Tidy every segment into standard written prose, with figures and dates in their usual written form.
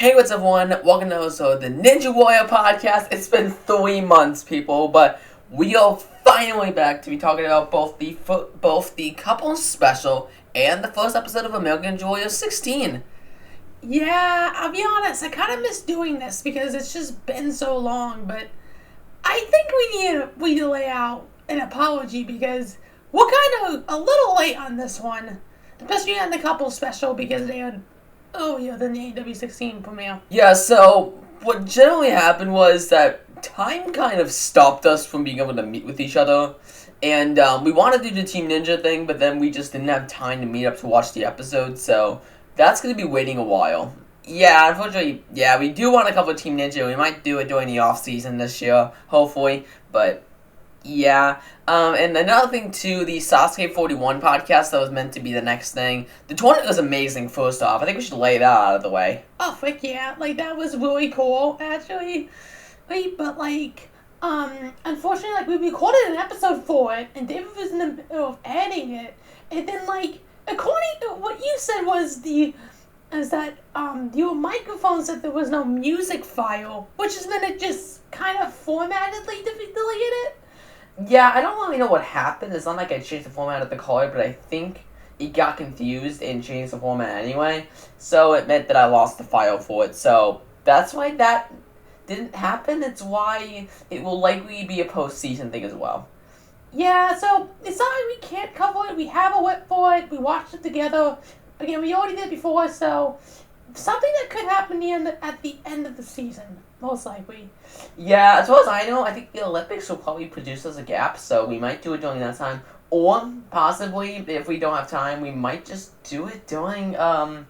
Hey, what's up, everyone? Welcome to the Ninja Warrior podcast. It's been 3 months, people, but we are finally back to be talking about both the couple special and the first episode of American Ninja Warrior 16. Yeah, I'll be honest, I kind of miss doing this because it's just been so long, but I think we need to lay out an apology because we're kind of a little late on this one, especially on the couple special because they had earlier than the ANW 16 premiere. Yeah, so what generally happened was that time kind of stopped us from being able to meet with each other, and we wanted to do the Team Ninja thing, but then we just didn't have time to meet up to watch the episode, so that's going to be waiting a while. Yeah, unfortunately, we do want to cover Team Ninja. We might do it during the off-season this year, hopefully, but yeah. And another thing, too, the Sasuke 41 podcast that was meant to be the next thing. The tournament was amazing, first off. I think we should lay that out of the way. Oh, frick yeah. That was really cool, actually. But, unfortunately, we recorded an episode for it, and David was in the middle of editing it, and then, according to what you said your microphone said there was no music file, which is then it just kind of formatedly deleted it. Yeah, I don't really know what happened. It's not like I changed the format of the card, but I think it got confused and changed the format anyway. So it meant that I lost the file for it. So that's why that didn't happen. It's why it will likely be a postseason thing as well. Yeah, so it's not like we can't cover it. We have a whip for it. We watched it together. Again, we already did it before, so something that could happen at the end of the season, most likely. Yeah, as far as I know, I think the Olympics will probably produce us a gap, so we might do it during that time. Or, possibly, if we don't have time, we might just do it during, like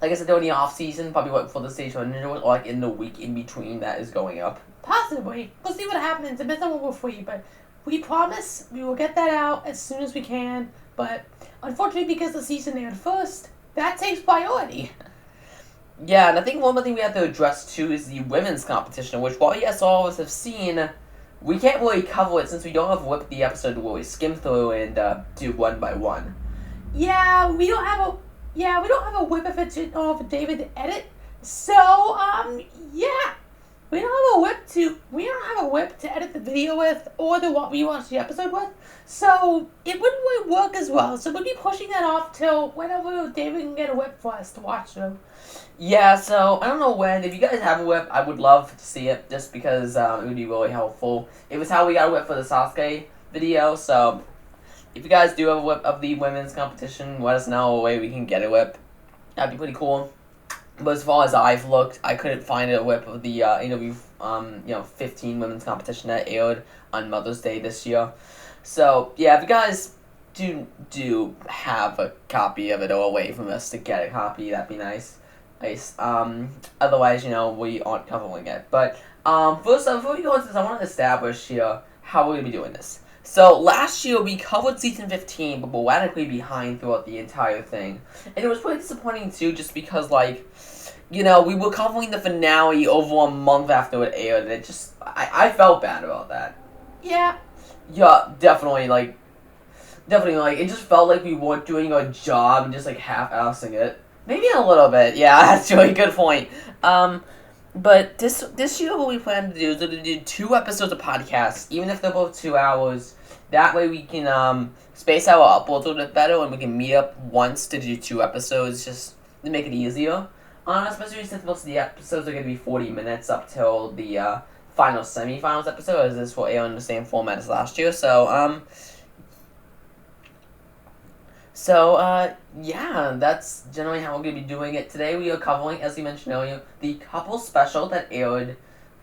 I said, during the off-season, probably right before the stage one, or in the week in between that is going up. Possibly. We'll see what happens. It depends on what we're free, but we promise we will get that out as soon as we can. But unfortunately, because the season aired first, that takes priority. Yeah, and I think one more thing we have to address too is the women's competition, which while yes, all of us have seen, we can't really cover it since we don't have whipped the episode to really skim through and do one by one. Yeah, we don't have a whip if it's for David to edit. So yeah. We don't have a whip to edit the video with or to rewatch the episode with, so it wouldn't really work as well. So we'll be pushing that off till whenever David can get a whip for us to watch through. Yeah, so I don't know when. If you guys have a whip, I would love to see it just because it would be really helpful. It was how we got a whip for the Sasuke video, so if you guys do have a whip of the women's competition, let us know a way we can get a whip. That'd be pretty cool. But as far as I've looked, I couldn't find a whip of the ANW 15 women's competition that aired on Mother's Day this year. So yeah, if you guys do have a copy of it or a way from us to get a copy, that'd be nice. Otherwise, we aren't covering it. But first, before we go into this, I want to establish here how we're gonna be doing this. So last year we covered season 15, but we're radically behind throughout the entire thing, and it was pretty disappointing too, just because we were covering the finale over a month after it aired, and it just I felt bad about that. Yeah. Yeah, definitely. It just felt like we weren't doing our job and just half-assing it. Maybe a little bit. Yeah, that's a really good point. But this year what we plan to do is to do 2 episodes of podcasts, even if they're both 2 hours. That way we can space out our uploads a little bit better, and we can meet up once to do 2 episodes just to make it easier. Especially since most of the episodes are going to be 40 minutes up till the final semifinals episode, as this will air in the same format as last year. Yeah, that's generally how we're going to be doing it. Today we are covering, as we mentioned earlier, the couple special that aired,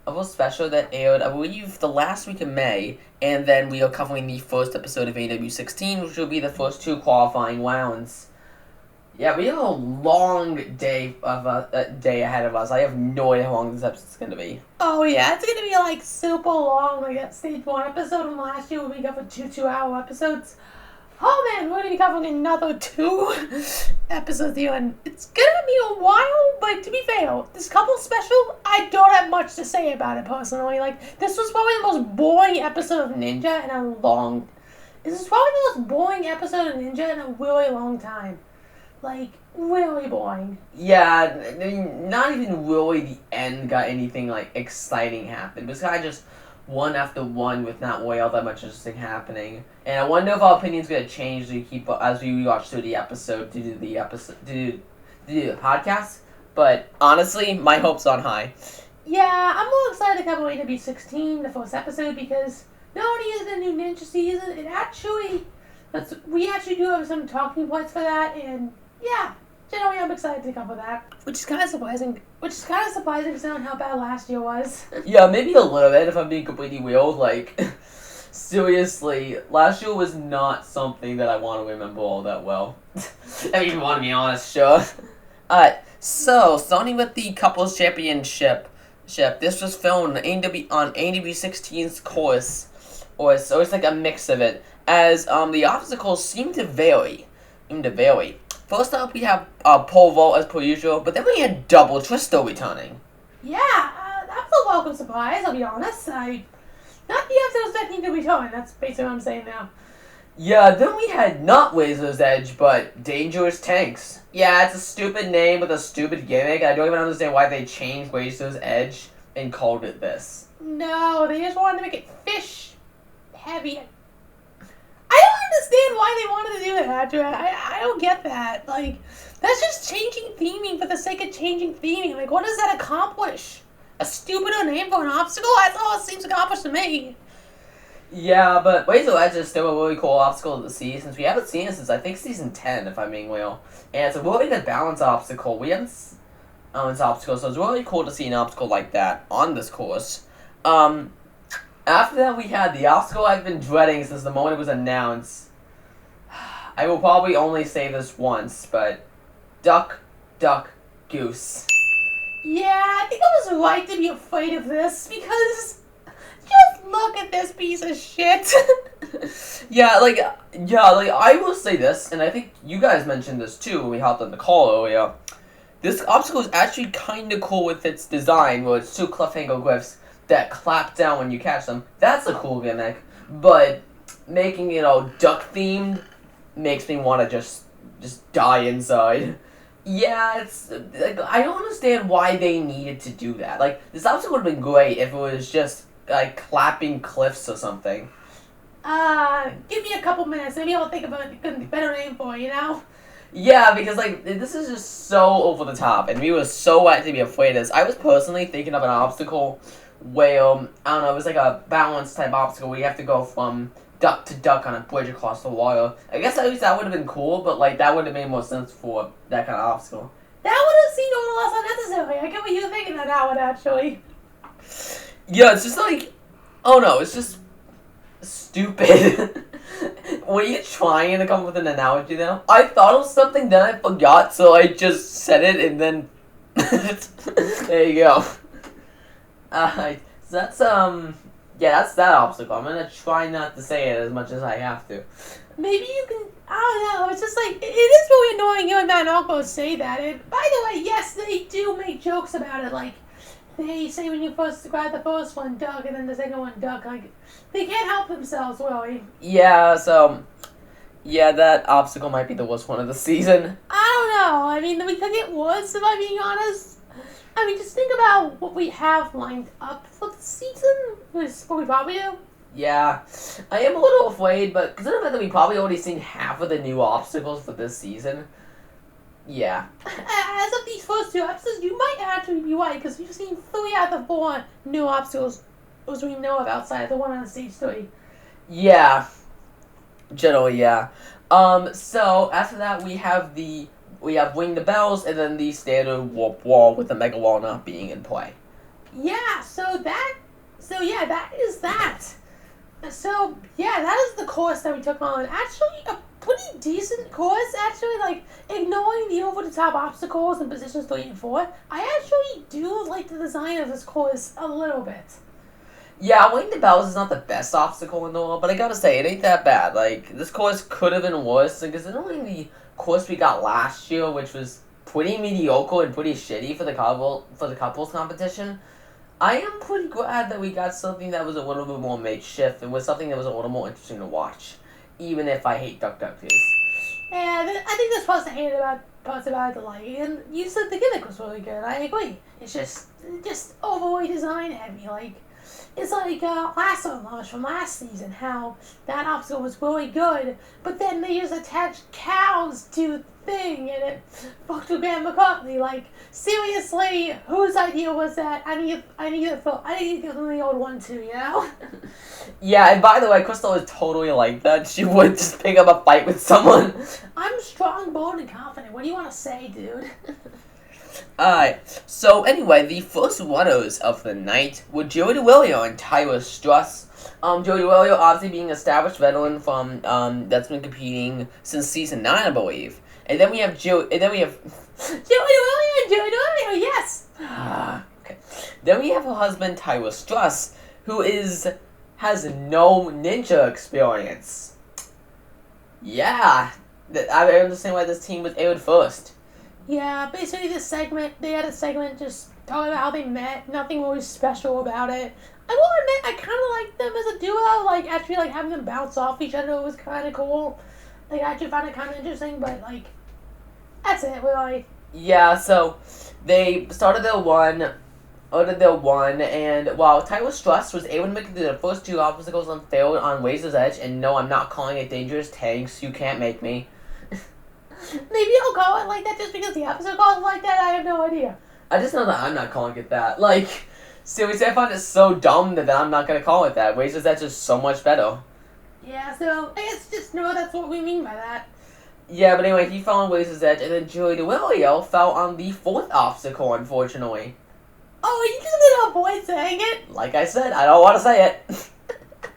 I believe, the last week of May, and then we are covering the first episode of ANW 16, which will be the first 2 qualifying rounds. Yeah, we have a long day ahead of us. I have no idea how long this episode's going to be. Oh yeah, it's going to be super long, that stage 1 episode from last year when we covered 2 2-hour episodes. Oh man, we're going to be covering another 2 episodes here, and it's going to be a while, but to be fair, this couple special, I don't have much to say about it personally. This was probably the most boring episode of Ninja in a really long time. really boring. Yeah, I mean, not even really the end got anything like exciting happen. It was kind of just one after one with not really all that much interesting happening. And I wonder if our opinion's gonna change as we watch through the episode to do the podcast. But honestly, my hopes on high. Yeah, I'm more excited to cover ANW 16, the first episode, because not only is it a new ninja season, we actually do have some talking points for that, and yeah, generally I'm excited to cover that. Which is kind of surprising considering how bad last year was. Yeah, maybe a little bit if I'm being completely real. Like, seriously, last year was not something that I want to remember all that well. I mean, if you want to be honest, sure. Alright, so, starting with the Couples Championship. This was filmed on ANW 16's course, so it's like a mix of it, as the obstacles seem to vary. First up, we have pole vault as per usual, but then we had double twister returning. Yeah, that was a welcome surprise, I'll be honest. Not the episode expecting to return, that's basically what I'm saying now. Yeah, then we had not Razor's Edge, but Dangerous Tanks. Yeah, it's a stupid name with a stupid gimmick. I don't even understand why they changed Razor's Edge and called it this. No, they just wanted to make it fish heavy. I don't understand why they wanted to do that. I don't get that. Like, that's just changing theming for the sake of changing theming. Like, what does that accomplish? A stupider name for an obstacle? That's all it seems accomplished to me. Yeah, but Razor Edge is still a really cool obstacle to see, since we haven't seen it since, I think, Season 10, if I'm being real. And it's a really good balance obstacle. We haven't this obstacle, so it's really cool to see an obstacle like that on this course. After that, we had the obstacle I've been dreading since the moment it was announced. I will probably only say this once, but Duck, Duck, Goose. Yeah, I think I was right to be afraid of this, because just look at this piece of shit. Yeah, I will say this, and I think you guys mentioned this too when we hopped on the call earlier. This obstacle is actually kind of cool with its design, where it's two cliffhanger glyphs that clap down when you catch them. That's a cool gimmick, but making it all duck-themed makes me want to just die inside. Yeah, it's like, I don't understand why they needed to do that. Like, this obstacle would have been great if it was just like clapping cliffs or something. Give me a couple minutes. Maybe I'll think of a better name for it, you know? Yeah, because like this is just so over the top, and we were so right to be afraid of this. I was personally thinking of an obstacle where I don't know, it was like a balance type obstacle where you have to go from duck to duck on a bridge across the water. I guess at least that would have been cool, but like that would have made more sense for that kind of obstacle. That would have seemed a little less unnecessary. I get what you were thinking of that one, actually. Yeah, it's just like, oh no, it's just stupid. Were you trying to come up with an analogy now? I thought of something, then I forgot, so I just said it, and then there you go. So that's that's that obstacle. I'm gonna try not to say it as much as I have to. Maybe you can, I don't know, it's just like, it is really annoying you and Matt Uncle say that. And by the way, yes, they do make jokes about it, like, they say when you first grab the first one, duck, and then the second one, duck. Like, they can't help themselves, really. Yeah, so, yeah, that obstacle might be the worst one of the season. I don't know. I mean, we could get worse, if I'm being honest. I mean, just think about what we have lined up for the season. Is what we probably do. Yeah, I am a little afraid, but considering the fact that we probably already seen half of the new obstacles for this season, yeah. As of these first two episodes, you might actually be right, because we've seen 3 out of the 4 new obstacles as we know of outside of the one on stage 3. Yeah. Generally, yeah. So, after that, we have Ring the Bells, and then the standard warp wall with the mega wall not being in play. Yeah, that is that. So, yeah, that is the course that we took on. Actually, a pretty decent course, actually. Like, ignoring the over-the-top obstacles in positions 3 and 4, I actually do like the design of this course a little bit. Yeah, Ring the Bells is not the best obstacle in the world, but I gotta say, it ain't that bad. Like, this course could have been worse, and considering the course we got last year, which was pretty mediocre and pretty shitty for the couples competition, I am pretty glad that we got something that was a little bit more makeshift and was something that was a little more interesting to watch, even if I hate Duck Duck Goose. Yeah, I think there's supposed to hate about parts about it to like, and you said the gimmick was really good. I agree. It's just overly design heavy. Like, it's like Lasso Launch from last season, how that obstacle was really good, but then they just attached cows to the thing, and it fucked with Ben McCartney. Like, seriously, whose idea was that? I need to give them the old one too, you know? Yeah, and by the way, Crystal is totally like that. She would just pick up a fight with someone. I'm strong, bold, and confident. What do you want to say, dude? Alright, so anyway, the first runners of the night were Joey DeWillio and Tyler Struss. Joey DeWillio obviously being an established veteran from, that's been competing since season 9, I believe. And then we have Joey DeWillio and Joey DeWillio, yes! Okay. Then we have her husband, Tyler Struss, who has no ninja experience. Yeah, I understand why this team was aired first. Yeah, basically they had a segment just talking about how they met, nothing really special about it. I will admit, I kind of liked them as a duo, like, actually, like, having them bounce off each other was kind of cool. Like, I actually found it kind of interesting, but, like, that's it, we're like... Yeah, so, they started their one, and while Tyler Struss was able to make it to the first 2 obstacles and failed on Razor's Edge, and no, I'm not calling it dangerous tanks, you can't make me. Maybe I'll call it like that just because the episode calls it like that. I have no idea. I just know that I'm not calling it that. Like, seriously, I find it so dumb that I'm not gonna call it that. Razor's Edge is so much better. Yeah, so I guess just know that's what we mean by that. Yeah, but anyway, he fell on Razor's Edge, and then Joey DeWillio fell on the 4th obstacle, unfortunately. Oh, you just gonna avoid saying it? Like I said, I don't want to say it.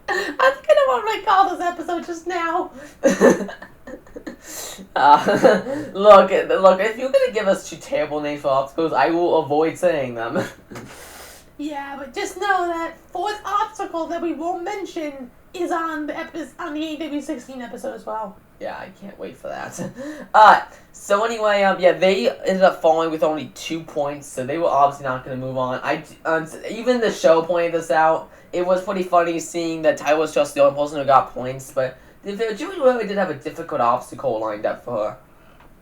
I think I know what I call this episode just now. Look, if you're gonna give us 2 terrible names for obstacles, I will avoid saying them. Yeah, but just know that 4th obstacle that we won't mention is on the ANW 16 episode as well. Yeah, I can't wait for that. So anyway, yeah, they ended up falling with only 2 points, so they were obviously not going to move on. Even the show pointed this out. It was pretty funny seeing that Tyler was just the only person who got points, but Julie really did have a difficult obstacle lined up for her.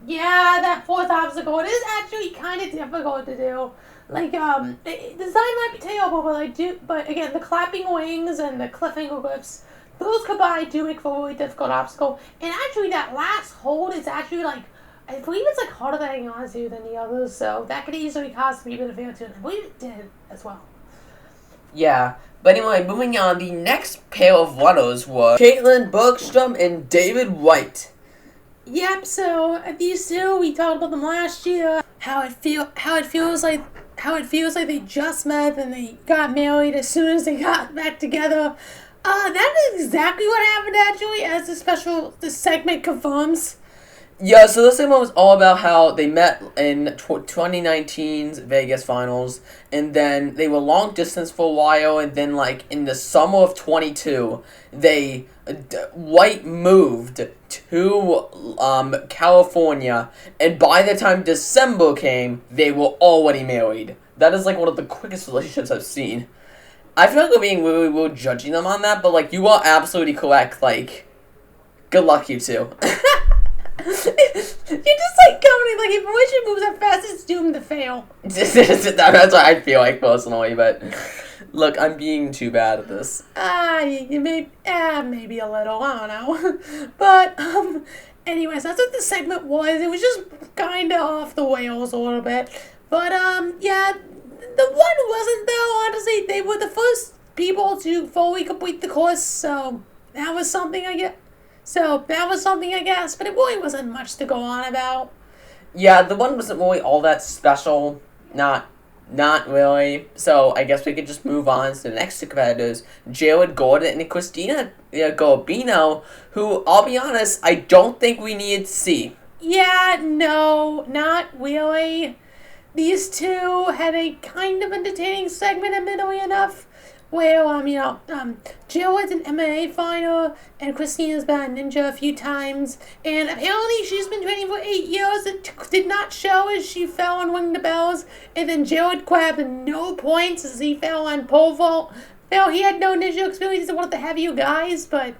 Yeah, that 4th obstacle, it is actually kind of difficult to do. Like, the design might be terrible, but again, the clapping wings and the cliffhanger whips, those combined do make for a really difficult obstacle. And actually, that last hold is actually, like, I believe it's, like, harder to hang on to than the others, so that could easily cause me a bit of failure too, and I believe it did as well. Yeah, but anyway, moving on, the next pair of runners were Caitlin Bergstrom and David White. Yep, so these two, we talked about them last year, how it feels like they just met and they got married as soon as they got back together. That is exactly what happened actually, as the segment confirms. Yeah, so this segment was all about how they met in 2019's Vegas finals, and then they were long distance for a while, and then, like, in the summer of 22, White moved to California, and by the time December came, they were already married. That is, like, one of the quickest relationships I've seen. I feel like we're being really, really judging them on that, but, like, you are absolutely correct. Like, good luck, you two. You're just, like, commenting, like, if a relationship moves that fast, it's doomed to fail. That's what I feel like, personally, but look, I'm being too bad at this. Maybe a little, I don't know. But, anyways, that's what the segment was. It was just kind of off the rails a little bit. But, yeah, the one wasn't, though, honestly. They were the first people to fully complete the course, so that was something, I guess. But it really wasn't much to go on about. Yeah, the one wasn't really all that special. Not really. So I guess we could just move on to the next two competitors, Jared Gordon and Christina Garbino, who, I'll be honest, I don't think we needed to see. Yeah, no, not really. These two had a kind of entertaining segment, admittedly enough, where, Jared's an MMA fighter, and Christina's been a ninja a few times, and apparently she's been training for 8 years. It did not show as she fell on Ring the Bells, and then Jared grabbed no points as he fell on pole vault. Well, he had no ninja experience, I wanted to have you guys, but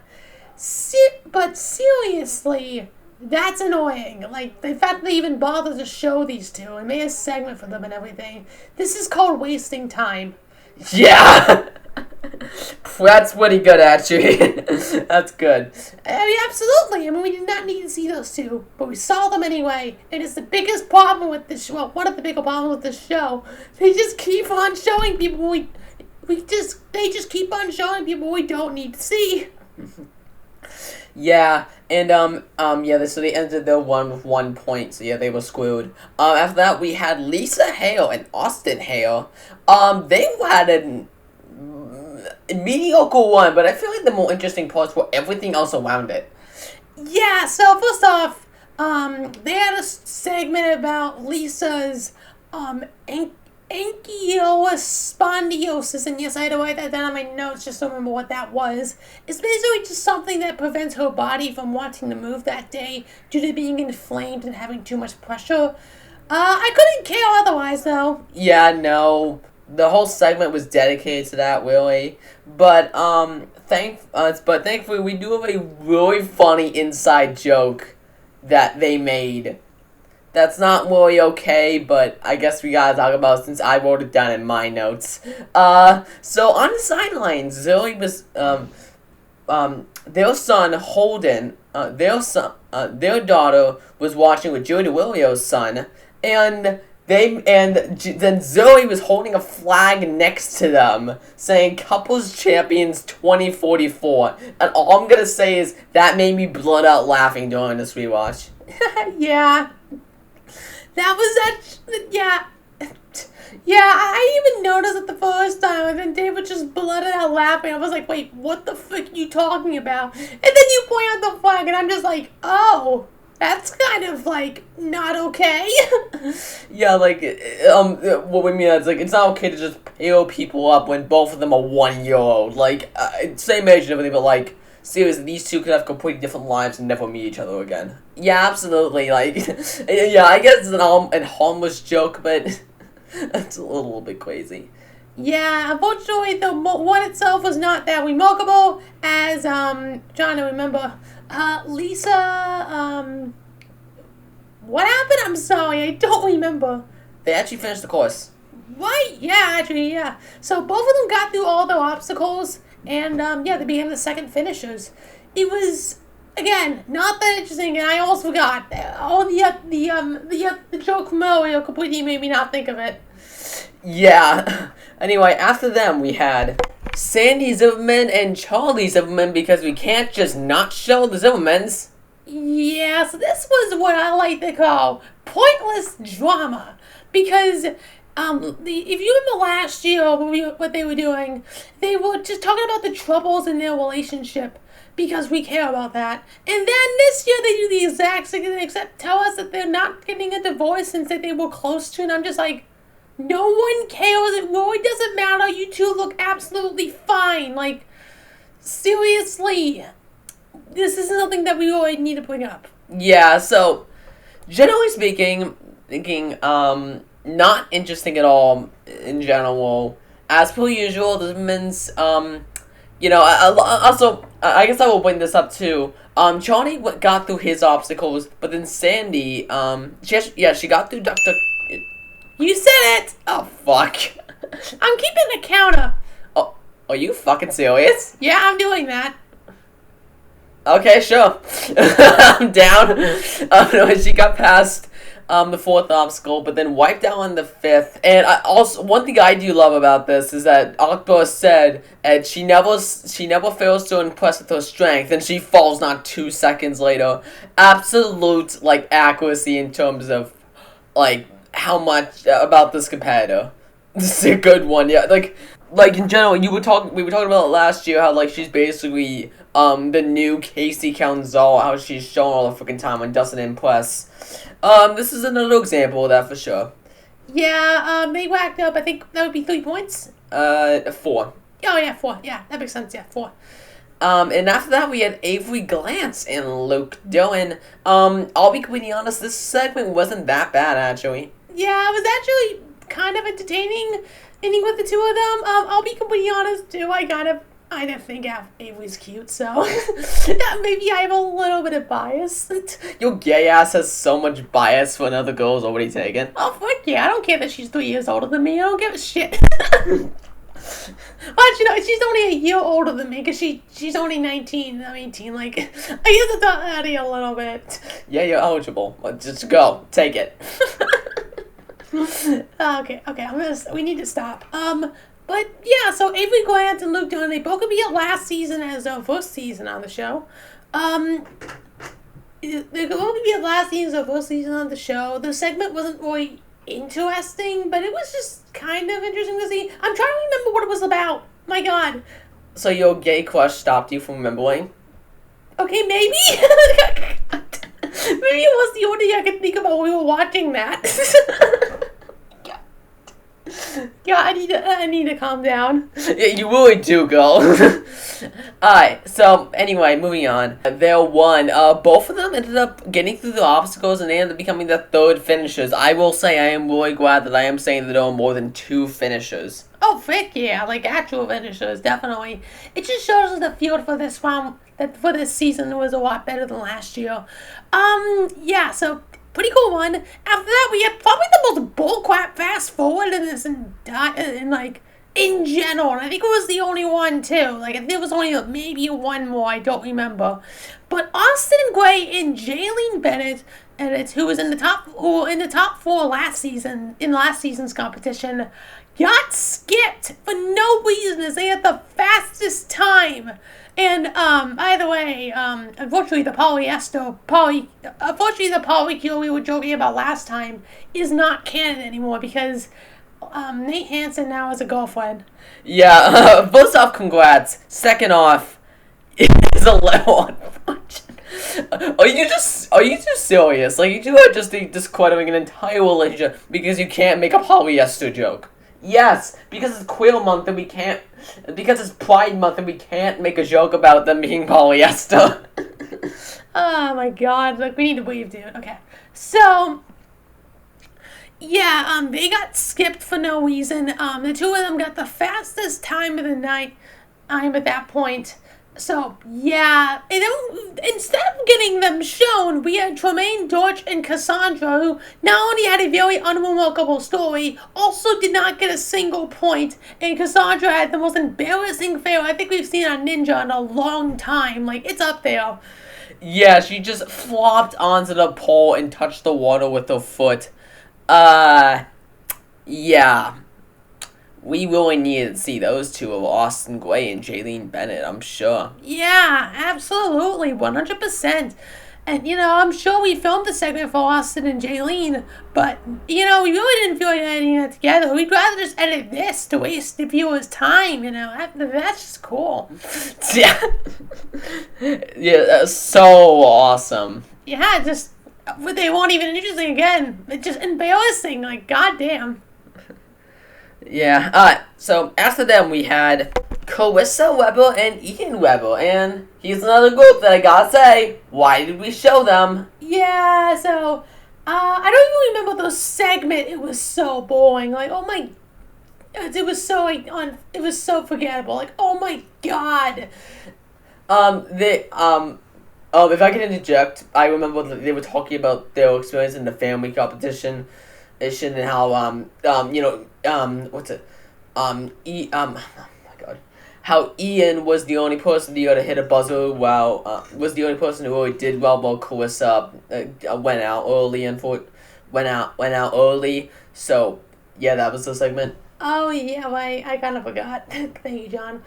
seriously, That's annoying. Like, the fact they even bother to show these two and made a segment for them and everything. This is called wasting time. Yeah! That's pretty good, actually. That's good. I mean, absolutely. I mean, we did not need to see those two, but we saw them anyway. And it's the biggest problem with this show. Well, one of the bigger problems with this show. They just keep on showing people they just keep on showing people we don't need to see. Yeah, and yeah, so they ended their one with 1 point, so yeah, they were screwed. After that, we had Lisa Hale and Austin Hale. They had a mediocre one, but I feel like the more interesting parts were everything else around it. Yeah, so first off, they had a segment about Lisa's, ankylospondylosis, and yes, I had to write that down on my notes just to remember what that was. It's basically just something that prevents her body from wanting to move that day due to being inflamed and having too much pressure. I couldn't care otherwise, though. Yeah, no. The whole segment was dedicated to that, really. But thankfully, we do have a really funny inside joke that they made. That's not really okay, but I guess we gotta talk about it since I wrote it down in my notes. So on the sidelines, Zoe was, their son Holden, their daughter was watching with Joey DeWillio's son, and then Zoe was holding a flag next to them, saying "Couples Champions 2044," and all I'm gonna say is that made me blood out laughing during this rewatch. Yeah. That was yeah. Yeah, I didn't even notice it the first time, and then David just blurted out laughing. I was like, wait, what the frick are you talking about? And then you point out the flag, and I'm just like, oh, that's kind of, like, not okay. Yeah, like, what we mean is, like, it's not okay to just pale people up when both of them are 1 year old. Like, same age and everything, but, like, seriously, these two could have completely different lives and never meet each other again. Yeah, absolutely, like, yeah, I guess it's an harmless joke, but it's a little bit crazy. Yeah, unfortunately, the one itself was not that remarkable, as, trying to remember, Lisa, what happened? I'm sorry, I don't remember. They actually finished the course. Right, yeah, actually, yeah. So both of them got through all their obstacles, and, yeah, they became the second finishers. It was, again, not that interesting, and I almost forgot. The joke from earlier completely made me not think of it. Yeah. Anyway, after them, we had Sandy Zimmerman and Charlie Zimmerman, because we can't just not show the Zimmermans. Yeah, so this was what I like to call pointless drama, because if you remember last year what they were doing, they were just talking about the troubles in their relationship because we care about that. And then this year they do the exact same thing except tell us that they're not getting a divorce and that they were close to, and I'm just like, no one cares. It really doesn't matter. You two look absolutely fine. Like, seriously, this is something that we really need to bring up. Yeah, so generally speaking, not interesting at all in general. As per usual, the women's, also, I guess I will bring this up too. Charlie got through his obstacles, but then Sandy, she got through Dr. You said it! Oh, fuck. I'm keeping the counter. Oh, are you fucking serious? Yeah, I'm doing that. Okay, sure. I'm down. No, she got past the fourth obstacle, but then wiped out on the fifth. And one thing I do love about this is that Akbar said she never fails to impress with her strength, and she falls not 2 seconds later. Absolute, like, accuracy in terms of, like, how much about this competitor. This is a good one, yeah. Like in general, we were talking about it last year, how, like, she's basically the new Casey Council, how she's showing all the freaking time and doesn't impress. This is another example of that for sure. Yeah, they whacked up, I think that would be 3 points. 4. Oh yeah, 4. Yeah, that makes sense, yeah, 4. And after that we had Avery Glantz and Luke Dillon. I'll be completely honest, this segment wasn't that bad, actually. Yeah, it was actually kind of entertaining, ending with the two of them. I'll be completely honest, too, I kind of I didn't think Avery's cute, so yeah, maybe I have a little bit of bias. Your gay ass has so much bias for another girl's already taken. Oh, fuck yeah, I don't care that she's 3 years older than me. I don't give a shit. Well, you know, she's only a year older than me because she's only 19. I'm 18. Like, I guess it's out a little bit. Yeah, you're eligible. Just go. Take it. Okay. We need to stop. But yeah, so Avery Grant and Luke Dunn, they both could be a last season as their first season on the show. They could both be a last season as their first season on the show. The segment wasn't really interesting, but it was just kind of interesting to see. I'm trying to remember what it was about. My God. So your gay crush stopped you from remembering? Okay, maybe. Maybe it was the only thing I could think about when we were watching that. Yeah, I need to calm down. Yeah, you really do, girl. Alright, so anyway, moving on. They won. Both of them ended up getting through the obstacles and they ended up becoming the third finishers. I will say I am really glad that I am saying that there are more than 2 finishers. Oh, frick yeah, like actual finishers, definitely. It just shows us the field for this one, that for this season was a lot better than last year. Yeah, so pretty cool one. After that, we had probably the most bullcrap fast forward in this in general. And I think it was the only one too. Like, I think there was only maybe one more. I don't remember. But Austin Gray and Jaylene Bennett, and it's who was in the top 4 last season in last season's competition, got skipped for no reason as they had the fastest time. And, by the way, unfortunately the polycule we were joking about last time is not canon anymore because, Nate Hansen now has a girlfriend. Yeah, first off, congrats. Second off, it's a little unfortunate. Are you just serious? Like, you are just discrediting an entire relationship because you can't make a polyester joke. Yes, because it's Queer Month and we can't, because it's Pride Month and we can't make a joke about them being polyester. Oh my God, like, we need to breathe, dude. Okay, so, yeah, they got skipped for no reason. The 2 of them got the fastest time of the night, at that point. So, yeah, instead of getting them shown, we had Tremaine, Dorch, and Cassandra, who not only had a very unremarkable story, also did not get a single point, and Cassandra had the most embarrassing fail I think we've seen on Ninja in a long time. Like, it's up there. Yeah, she just flopped onto the pole and touched the water with her foot. Yeah. We really needed to see those 2 of Austin Gray and Jaylene Bennett, I'm sure. Yeah, absolutely, 100%. And, you know, I'm sure we filmed the segment for Austin and Jaylene, but, you know, we really didn't feel like editing that together. We'd rather just edit this to waste the viewers' time, you know. That's just cool. Yeah. Yeah, that's so awesome. Yeah, they weren't even interesting again. It's just embarrassing, like, goddamn. Yeah, so after them we had Carissa Weber and Ian Weber, and here's another group that I gotta say, why did we show them? Yeah, so, I don't even remember the segment. It was so boring, like, oh my, it was so, like, it was so forgettable, like, oh my God. If I can interject, I remember that they were talking about their experience in the family competition, and how, oh my God, how Ian was the only person who got to hit a buzzer was the only person who really did well while Carissa went out early, so, yeah, that was the segment. Oh, yeah, well, I kind of forgot. Thank you, John.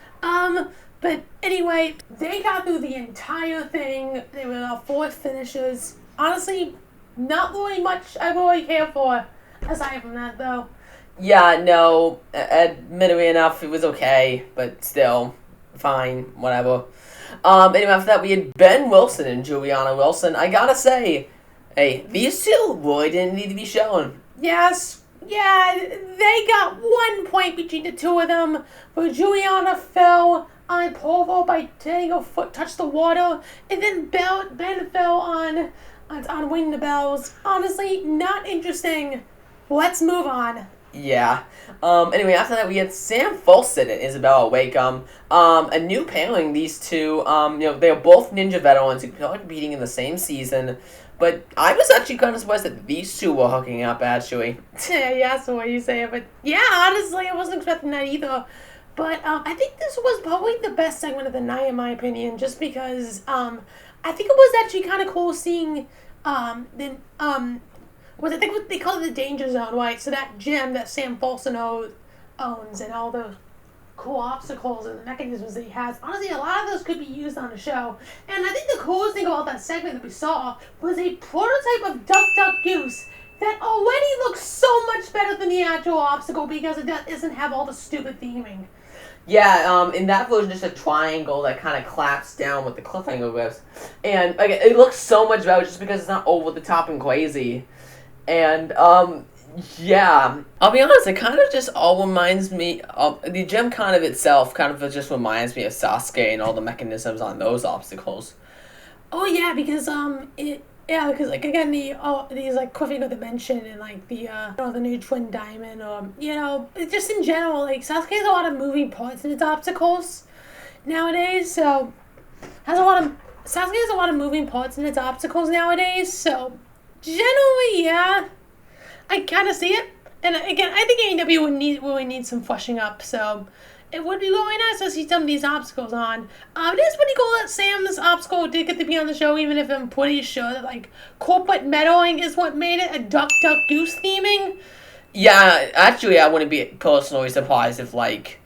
But anyway, they got through the entire thing. They were our 4th finishers. Honestly, not really much I really care for, aside from that, though. Yeah, no, admittedly enough, it was okay, but still, fine, whatever. Anyway, after that, we had Ben Wilson and Juliana Wilson. I gotta say, hey, these 2 really didn't need to be shown. Yes, yeah, they got 1 point between the 2 of them, but Juliana fell on pole vault by letting her foot touch the water, and then Ben fell on Ring the Bells. Honestly, not interesting. Let's move on. Yeah. Anyway, after that we had Sam Folston and Isabella Wakeham. A new pairing, these two. They're both Ninja veterans who are competing in the same season. But I was actually kind of surprised that these two were hooking up, actually. Yeah, that's the way you say it. But yeah, honestly, I wasn't expecting that either. But I think this was probably the best segment of the night, in my opinion, just because I think it was actually kind of cool seeing I think what they call it, the danger zone, right? So that gym that Sam Folsom owns and all the cool obstacles and the mechanisms that he has. Honestly, a lot of those could be used on the show. And I think the coolest thing about that segment that we saw was a prototype of Duck Duck Goose that already looks so much better than the actual obstacle because it doesn't have all the stupid theming. Yeah, in that version, just a triangle that kind of claps down with the cliffhanger whips. And like, it looks so much better just because it's not over the top and crazy. And, yeah. I'll be honest, it kind of just all reminds me of, the gym kind of itself kind of just reminds me of Sasuke and all the mechanisms on those obstacles. Oh yeah, because because like again these like cliffhanger dimension and like the new twin diamond just in general like Sasuke has a lot of moving parts in its obstacles nowadays, so Sasuke has a lot of moving parts in its obstacles nowadays, so generally, yeah, I kind of see it. And again, I think ANW would need some fleshing up, so it would be really nice to see some of these obstacles on. It is pretty cool that Sam's obstacle did get to be on the show, even if I'm pretty sure that, like, corporate meddling is what made it a Duck Duck Goose theming. Yeah, actually, I wouldn't be personally surprised if, like,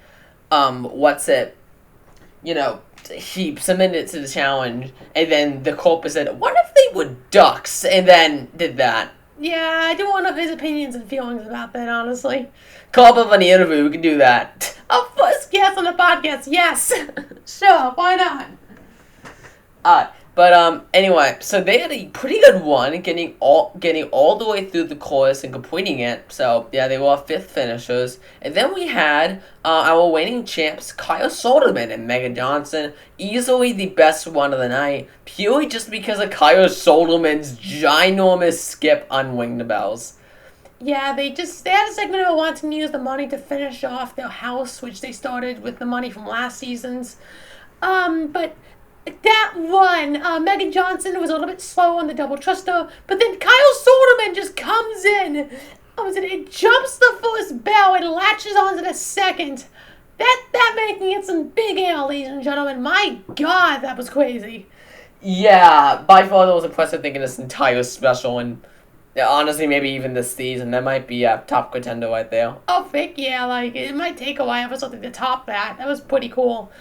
he submitted it to the challenge, and then the corporate said, what if they were ducks, and then did that. Yeah, I don't want to know his opinions and feelings about that, honestly. Call up on the interview, we can do that. A first guest on the podcast, yes! Sure, why not? Anyway, so they had a pretty good run, getting all the way through the course and completing it. So yeah, they were 5th finishers. And then we had our reigning champs, Kyle Soderman and Megan Johnson, easily the best one of the night, purely just because of Kyle Soderman's ginormous skip on Ring the Bells. Yeah, they had a segment about wanting to use the money to finish off their house, which they started with the money from last season's. But that one, Megan Johnson was a little bit slow on the double truster, but then Kyle Soderman just comes in, it jumps the first bell and latches onto the second. That making it some big air, ladies and gentlemen. My God, that was crazy. Yeah, by far the most impressive thing in this entire special, and honestly, maybe even this season, that might be a top contender right there. Oh, frick yeah, like, it might take a while for something to top that. That was pretty cool.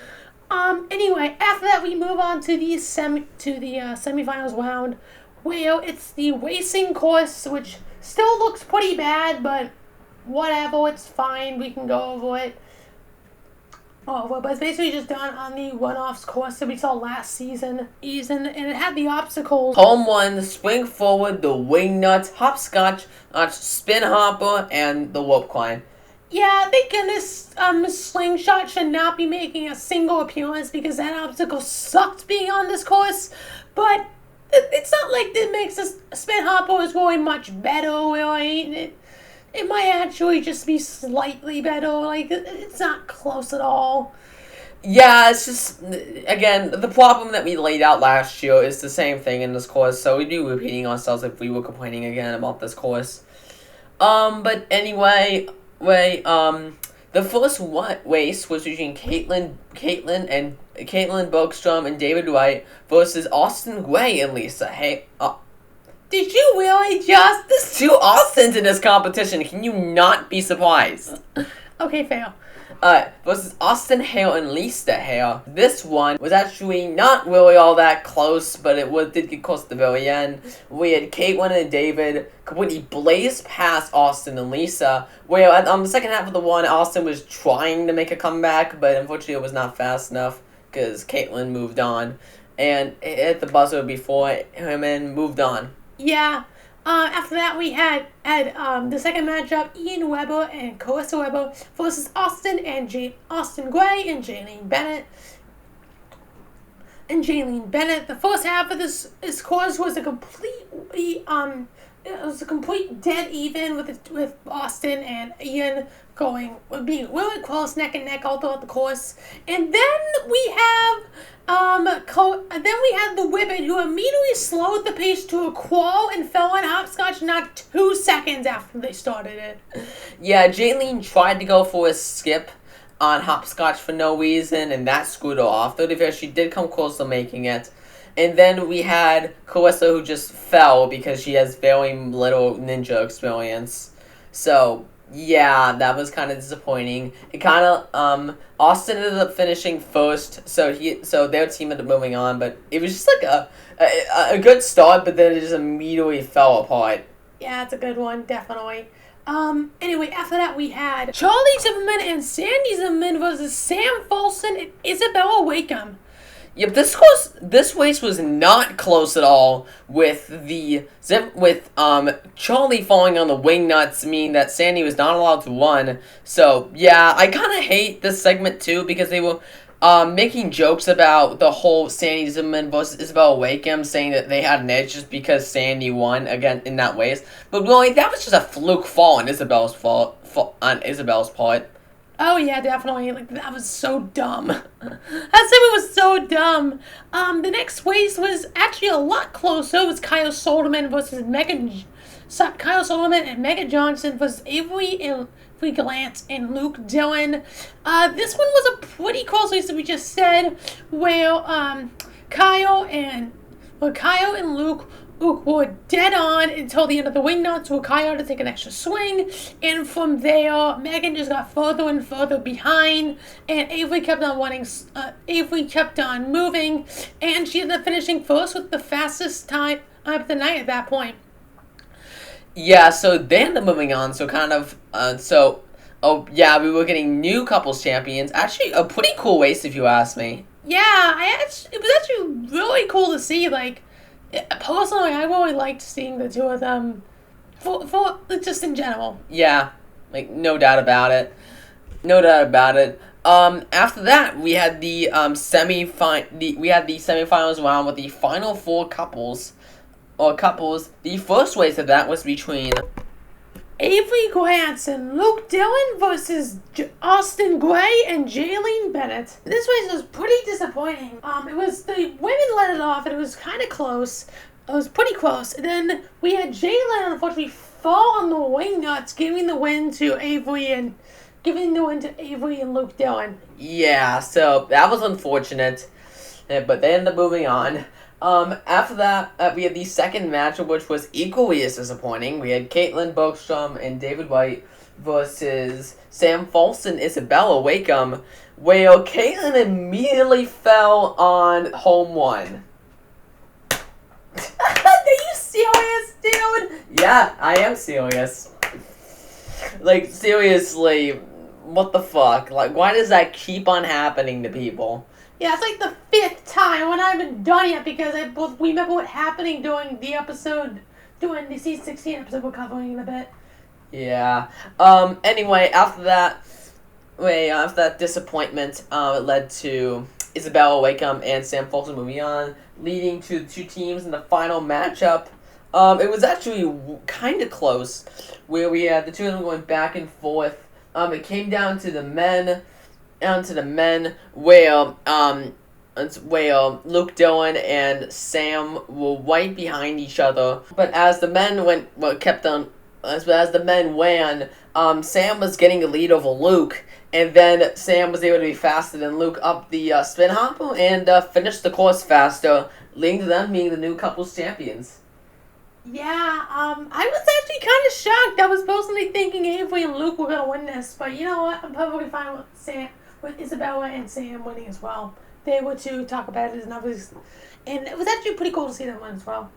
Anyway, after that we move on to the semifinals round, where it's the racing course, which still looks pretty bad, but whatever, it's fine, we can go over it. But it's basically just done on the one-offs course that we saw last season, and it had the obstacles. Home one, spring forward, the wing nuts, hopscotch, spin hopper, and the rope climb. Yeah, thank goodness Slingshot should not be making a single appearance because that obstacle sucked being on this course. But it's not like that makes this spin hopper is really much better, really. It might actually just be slightly better. Like, it's not close at all. Yeah, it's just, again, the problem that we laid out last year is the same thing in this course, so we'd be repeating ourselves if we were complaining again about this course. But anyway, the first race was between Caitlin Bergstrom and David Wright versus Austin Gray and Lisa Hay. Did you really just? There's 2 Austins in this competition. Can you not be surprised? Okay, fair. Versus Austin Hale and Lisa Hale. This one was actually not really all that close, but it did get close at the very end. We had Caitlin and David completely blazed past Austin and Lisa, where on the second half of the one, Austin was trying to make a comeback, but unfortunately it was not fast enough, because Caitlin moved on, and hit the buzzer before him and moved on. Yeah. After that, we had the second matchup, Ian Weber and Carissa Weber versus Austin Gray and Jaylene Bennett. The first half of this course was a completely it was a complete dead even with Austin and Ian being really close neck and neck all throughout the course. And then we have the Whippet, who immediately slowed the pace to a crawl and fell on hopscotch not 2 seconds after they started it. Yeah, Jaylene tried to go for a skip on hopscotch for no reason, and that screwed her off. Though to be fair, she did come close to making it. And then we had Carissa, who just fell because she has very little ninja experience. So, yeah, that was kind of disappointing. It kind of, Austin ended up finishing first, so their team ended up moving on, but it was just like a good start, but then it just immediately fell apart. Yeah, it's a good one, definitely. Anyway, after that we had Charlie Zimmerman and Sandy Zimmerman versus Sam Folson and Isabella Wakeham. Yep, this race was not close at all with Charlie falling on the wing nuts, meaning that Sandy was not allowed to run. So yeah, I kind of hate this segment too because they were making jokes about the whole Sandy Zimmerman versus Isabella Wakeham, saying that they had an edge just because Sandy won again in that race. But really, that was just a fluke fall on Isabel's part. Oh yeah, definitely. Like, that was so dumb. That segment was so dumb. The next race was actually a lot closer. It was Kyle Soderman and Megan Johnson versus Avery Glantz and Luke Dillon. This one was a pretty close race that we just said, where Kyle and Luke were dead on until the end of the wing nuts, where Kyle had to take an extra swing, and from there, Megan just got further and further behind, and Avery kept on moving, and she ended up finishing first with the fastest time of the night at that point. Yeah, so they ended up moving on, so kind of, we were getting new couples champions. Actually, a pretty cool race, if you ask me. Yeah, it was actually really cool to see, like, personally, I really liked seeing the two of them, for just in general. Yeah, like, no doubt about it. After that, we had the semifinals round with the final 4 couples. The first race of that was between Avery Glantz and Luke Dillon versus Austin Gray and Jaylene Bennett. This race was pretty disappointing. The women led it off, and it was kind of close. It was pretty close. And then we had Jaylene unfortunately fall on the wing nuts, giving the win to Avery and Luke Dillon. Yeah, so that was unfortunate, but they ended up moving on. After that, we had the second match, which was equally as disappointing. We had Caitlin Bergstrom and David White versus Sam Folson and Isabella Wakeham, where Caitlin immediately fell on home one. Are you serious, dude? Yeah, I am serious. Like, seriously, what the fuck? Like, why does that keep on happening to people? Yeah, it's like the 5th time when I haven't done it because we remember what happening during the season 16 episode we're covering in a bit. Yeah. Anyway, after that disappointment, it led to Isabella Wakeham and Sam Folson moving on, leading to the 2 teams in the final matchup. It was actually kind of close, where we had the 2 of them going back and forth. It came down to the men. Where Luke Dillon and Sam were right behind each other. But as the men ran, Sam was getting a lead over Luke, and then Sam was able to be faster than Luke up the spin hopper and finished the course faster, leading to them being the new couples champions. Yeah, I was actually kind of shocked. I was personally thinking Avery and Luke were going to win this, but you know what? I'm perfectly fine with Isabella and Sam winning as well. They were 2 top competitors, and it was actually pretty cool to see them win as well.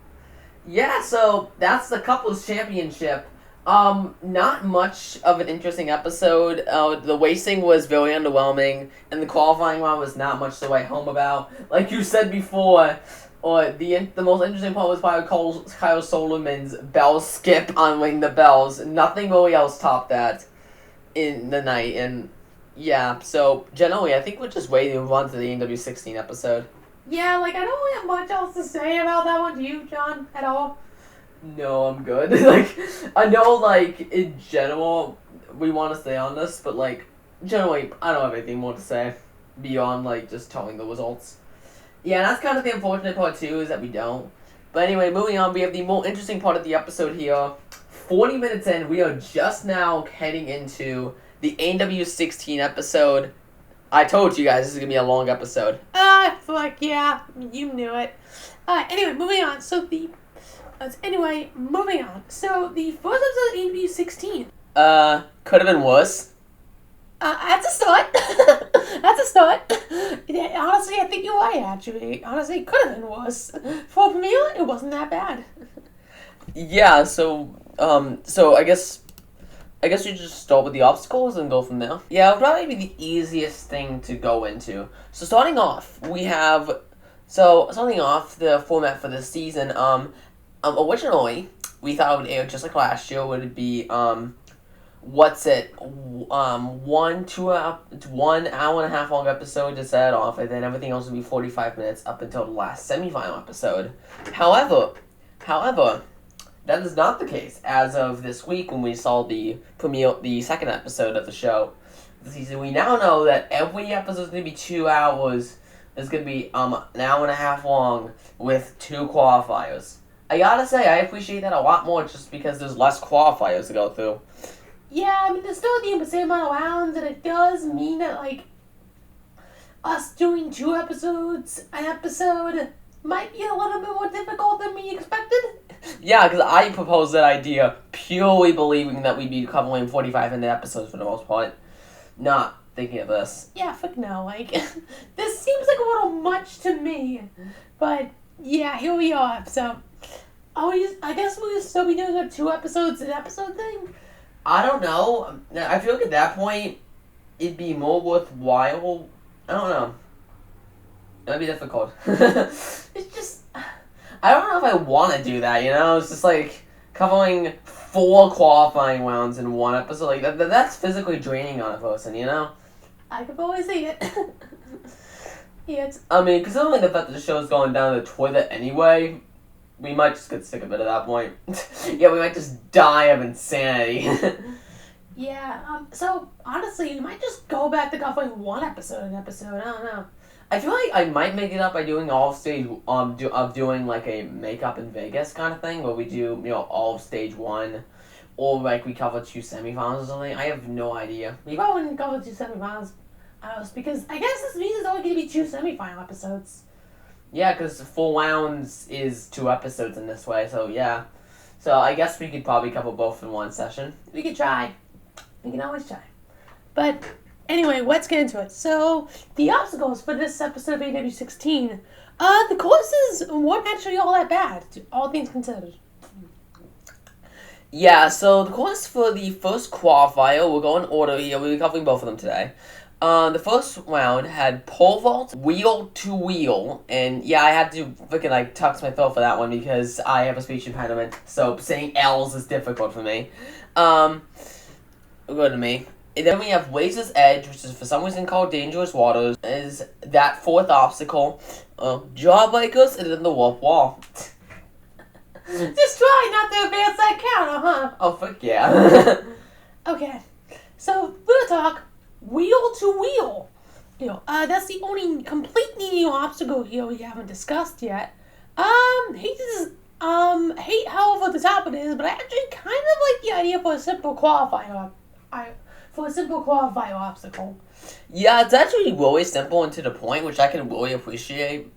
Yeah, so that's the couples championship. Not much of an interesting episode. The racing was very underwhelming, and the qualifying round was not much to write home about. Like you said before, the most interesting part was probably Kyle Soderman's bell skip on Ring the Bells. Nothing really else topped that in the night, and yeah, so generally I think we're just waiting to move on to the ANW 16 episode. Yeah, like, I don't really have much else to say about that one. Do you, John, at all? No, I'm good. Like, I know, like, in general, we want to stay on this, but, like, generally, I don't have anything more to say beyond, like, just telling the results. Yeah, and that's kind of the unfortunate part, too, is that we don't. But anyway, moving on, we have the more interesting part of the episode here. 40 minutes in, we are just now heading into the ANW 16 episode. I told you guys this is going to be a long episode. Fuck yeah, you knew it. Anyway, moving on. So the first episode of ANW 16. Could have been worse. That's a start. That's a start. Yeah, honestly, I think you're right, actually. Honestly, it could have been worse. For Pamela, it wasn't that bad. Yeah, so I guess we just start with the obstacles and go from there. Yeah, it'll probably be the easiest thing to go into. So starting off, the format for this season, originally, we thought it would air just like last year, would it be, 1 hour and a half long episode to set it off, and then everything else would be 45 minutes up until the last semifinal episode. However, that is not the case as of this week when we saw the second episode of the show. This season, we now know that every episode is going to be 2 hours. It's going to be an hour and a half long with 2 qualifiers. I gotta say, I appreciate that a lot more just because there's less qualifiers to go through. Yeah, I mean, there's still the same amount of rounds, and it does mean that, like, us doing 2 episodes an episode might be a little bit more difficult than we expected. Yeah, because I proposed that idea purely believing that we'd be covering 45-minute episodes for the most part. Not thinking of this. Yeah, fuck no. Like, this seems like a little much to me. But, yeah, here we are. So, I guess we'll still be doing a 2 episodes an episode thing. I don't know. I feel like at that point, it'd be more worthwhile. I don't know. It might be difficult. It's just... I don't know if I want to do that, you know? It's just like covering 4 qualifying rounds in 1 episode. Like, that's physically draining on a person, you know? I could always see it. Yeah, I mean, considering the fact that the show's going down the toilet anyway, we might just get sick of it at that point. Yeah, we might just die of insanity. Yeah, so, honestly, you might just go back to covering 1 episode an episode. I don't know. I feel like I might make it up by doing all of stage, doing like a makeup in Vegas kind of thing, where we do, all of stage 1, or like we cover 2 semifinals or something. I have no idea. We probably wouldn't cover 2 semifinals, because I guess this means it's only going to be 2 semifinal episodes. Yeah, because 4 rounds is 2 episodes in this way, so yeah. So I guess we could probably cover both in 1 session. We could try. We can always try. But... anyway, let's get into it. So, the obstacles for this episode of ANW 16. The courses weren't actually all that bad, all things considered. Yeah, so the course for the first qualifier, we'll go in order here, we'll be covering both of them today. The first round had pole vault, wheel to wheel, and yeah, I had to freaking tux my throat for that one because I have a speech impediment, so saying L's is difficult for me. Go to me. And then we have Razor's Edge, which is for some reason called Dangerous Waters, is that 4th obstacle. Jawbreakers, and then the warp wall. Just try not to advance that counter, huh? Oh, fuck yeah. Okay, so we're gonna talk wheel to wheel. That's the only completely new obstacle here we haven't discussed yet. Hate how over the top it is, but I actually kind of like the idea for a simple qualifier. Obstacle. Yeah, it's actually really simple and to the point, which I can really appreciate.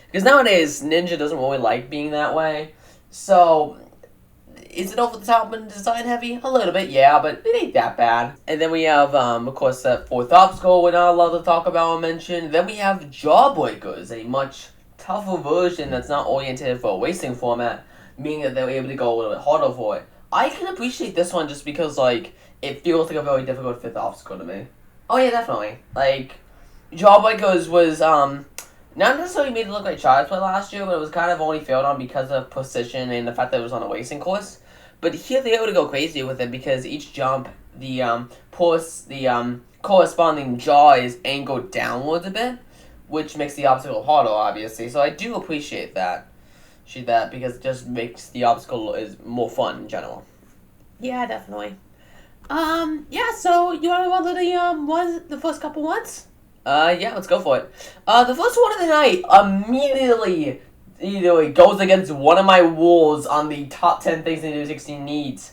Because nowadays, Ninja doesn't really like being that way. So, is it over the top and design heavy? A little bit, yeah, but it ain't that bad. And then we have, of course, that 4th obstacle we're not allowed to talk about or mention. Then we have Jawbreakers, a much tougher version that's not oriented for a racing format, meaning that they're able to go a little bit harder for it. I can appreciate this one just because, it feels like a very difficult 5th obstacle to me. Oh yeah, definitely. Jawbreakers was, not necessarily made it look like Child's Play last year, but it was kind of only failed on because of precision and the fact that it was on a racing course. But here they're able to go crazy with it because each jump, the corresponding jaw is angled downwards a bit, which makes the obstacle harder, obviously. So I do appreciate that. she's that because it just makes the obstacle is more fun in general. Yeah, definitely. Yeah, so you want to go to the first couple ones? Yeah, let's go for it. The first one of the night immediately, goes against one of my rules on the top 10 things ANW 16 needs.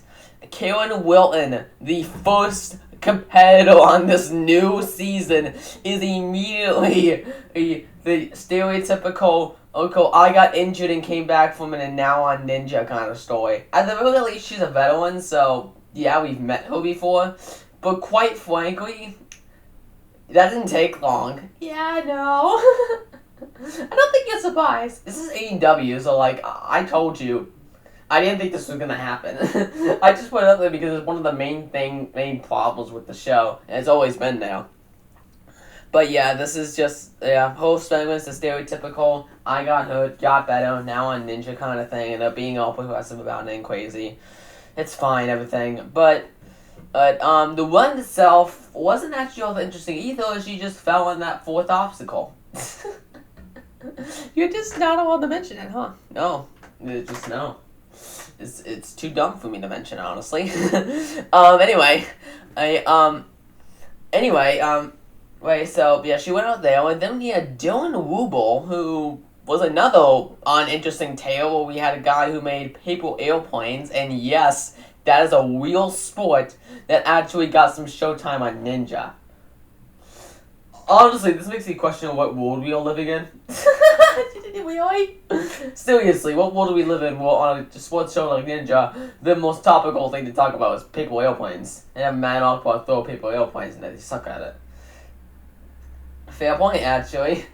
Karen Wilton, the first competitor on this new season, is immediately the stereotypical, I got injured and came back from it and now I'm ninja kind of story. At the very least, she's a veteran, so yeah, we've met her before. But quite frankly, that didn't take long. Yeah, no. I don't think you're surprised. This is AEW, so I told you. I didn't think this was gonna happen. I just put it up there because it's one of the main problems with the show, and it's always been there. But yeah, this is just whole segment's the stereotypical I got hurt, got better, now I'm ninja kind of thing, and they're being all progressive about it and crazy. It's fine, everything, but the run itself wasn't actually all that interesting either. She just fell on that fourth obstacle. You're just not allowed to mention it, huh? No, just no. It's too dumb for me to mention, honestly. So yeah, she went out there, and then we had Dylan Rubel, who was another uninteresting tale where we had a guy who made paper airplanes, and yes, that is a real sport that actually got some showtime on Ninja. Honestly, this makes me question what world we are living in. Really? Seriously, what world do we live in where on a sports show like Ninja, the most topical thing to talk about is paper airplanes. And have Man Aqua throw paper airplanes and they suck at it. Fair point, actually.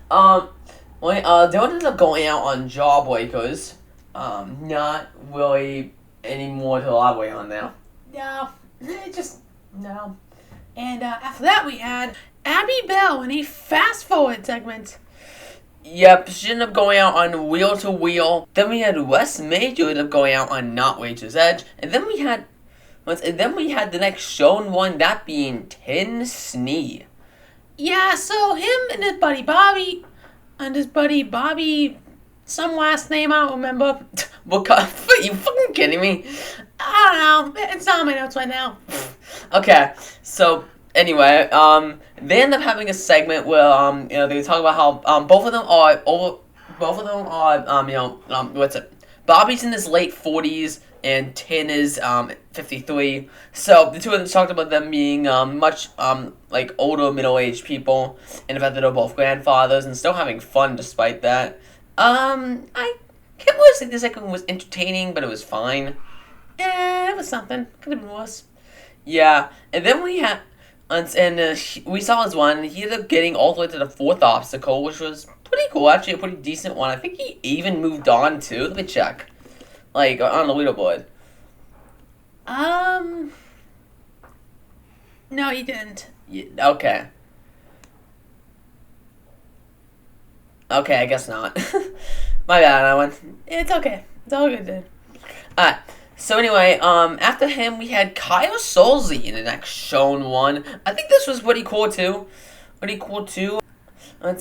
They ended up going out on Jawbreakers. Not really any more to elaborate on now. No, no. And after that we had Abby Bell in a fast forward segment. Yep, she ended up going out on Wheel to Wheel. Then we had Wes Major end up going out on Not Wager's Edge. And then we had the next shown one, that being Tin Snee. Yeah, so him and his buddy Bobby, some last name I don't remember. What? Are you fucking kidding me? I don't know. It's not on my notes right now. Okay, so anyway, they end up having a segment where they talk about how both of them are what's it? Bobby's in his late 40s and Tin is 53. So the two of them talked about them being much older middle-aged people, and the fact that they're both grandfathers and still having fun despite that. I can't really say the segment was entertaining, but it was fine. It was something. Could have been worse. Yeah, and then we had. We saw his one. He ended up getting all the way to the fourth obstacle, which was pretty cool. Actually, a pretty decent one. I think he even moved on too. Let me check. On the leaderboard. No, he didn't. Okay. Okay, I guess not. My bad, that one. It's okay. It's all good, dude. Alright. So anyway, after him, we had Kyle Solzy in the next shown one. I think this was pretty cool too.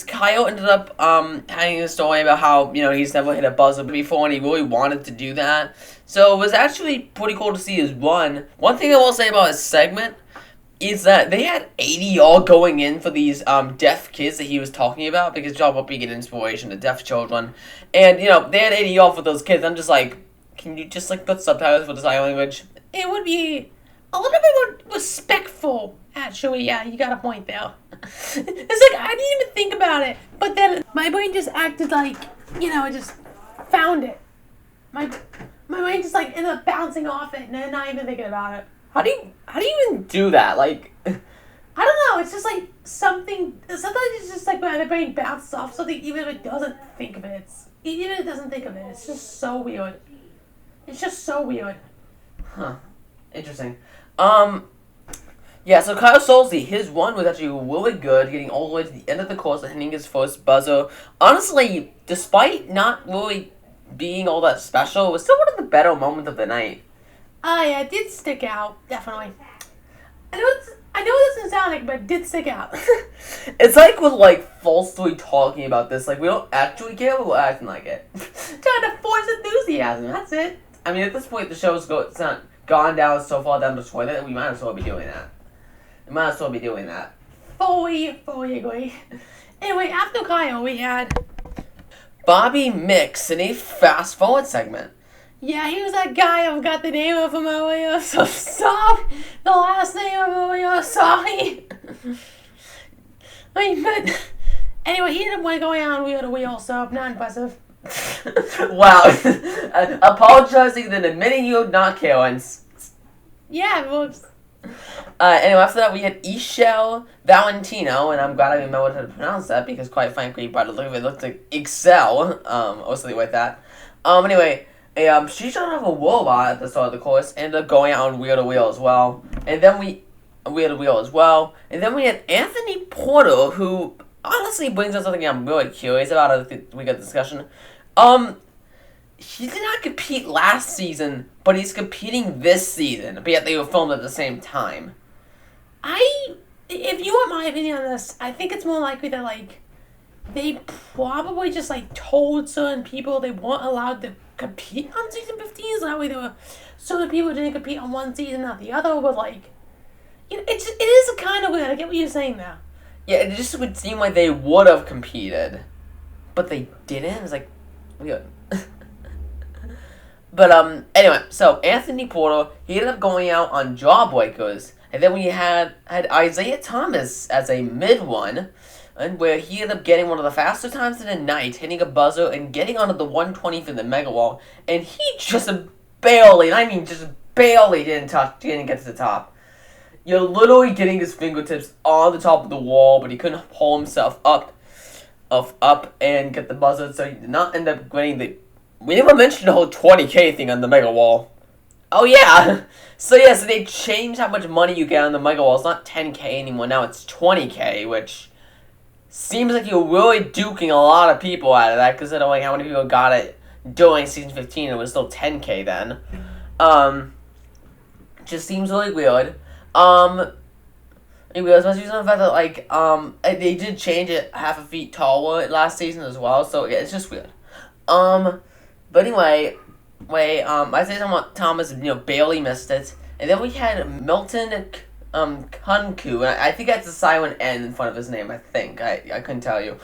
Kyle ended up having a story about how he's never hit a buzzer before and he really wanted to do that. So it was actually pretty cool to see his run. One thing I will say about his segment is that they had 80 all going in for these deaf kids that he was talking about because job would be an inspiration to deaf children, and they had 80 all for those kids. I'm just like, can you just put subtitles for the sign language? It would be a little bit more respectful, actually. Yeah, you got a point there. It's like, I didn't even think about it. But then my brain just acted like, it just found it. My brain just ended up bouncing off it and then not even thinking about it. How do you even do that? I don't know. It's just something. Sometimes it's just my brain bounces off something even if it doesn't think of it. It's just so weird. Huh. Interesting. Yeah, so Kyle Solzy, his one was actually really good, getting all the way to the end of the course and hitting his first buzzer. Honestly, despite not really being all that special, it was still one of the better moments of the night. Yeah, it did stick out, definitely. I know it doesn't sound like it, but it did stick out. It's like we're falsely talking about this, we don't actually care, but we're acting like it. trying to force enthusiasm. That's it. I mean, at this point, the show's it's not gone down so far down the toilet that we might as well be doing that. Fully agree. Anyway, after Kyle, we had Bobby Mix in a fast forward segment. Yeah, he was that guy I forgot the name of him earlier, so sorry. The last name of him earlier, sorry. I mean, but anyway, he ended up going on wheel to wheel, so not impressive. Wow. Apologizing then admitting you not caring. Yeah, whoops. Anyway, after that we had Ishel Valentino, and I'm glad I remembered how to pronounce that because, quite frankly, by the look of it, looked like Excel. Also with that. Anyway, she showed off a robot at the start of the course, ended up going out on wheel to wheel as well, and then we had Anthony Porter, who honestly brings up something I'm really curious about as we get discussion. He did not compete last season, but he's competing this season, but yet they were filmed at the same time. If you want my opinion on this, I think it's more likely that, like, they probably just, like, told certain people they weren't allowed to compete on season 15, so that way there were certain people who didn't compete on one season, not the other, but, like, it is kind of weird. I get what you're saying now. Yeah, it just would seem like they would have competed, but they didn't. It's like, weird. But, anyway, so Anthony Porter, he ended up going out on Jawbreakers, and then we had Isaiah Thomas as a mid-one, and where he ended up getting one of the faster times in the night, hitting a buzzer and getting onto the 120 for the mega wall, and he just barely didn't get to the top. You're literally getting his fingertips on the top of the wall, but he couldn't pull himself up and get the buzzer, so he did not end up getting the... We never mentioned the whole 20K thing on the mega wall. Oh yeah! So they changed how much money you get on the mega wall. It's not 10K anymore, now it's 20K, which seems like you're really duking a lot of people out of that, considering how many people got it during season 15, it was still 10K then. Just seems really weird. Especially the fact that, like, they did change it half a feet taller last season as well, so yeah, it's just weird. But anyway, Isaiah Thomas, barely missed it. And then we had Milton Kunku, and I think that's a silent N in front of his name, I think. I couldn't tell you.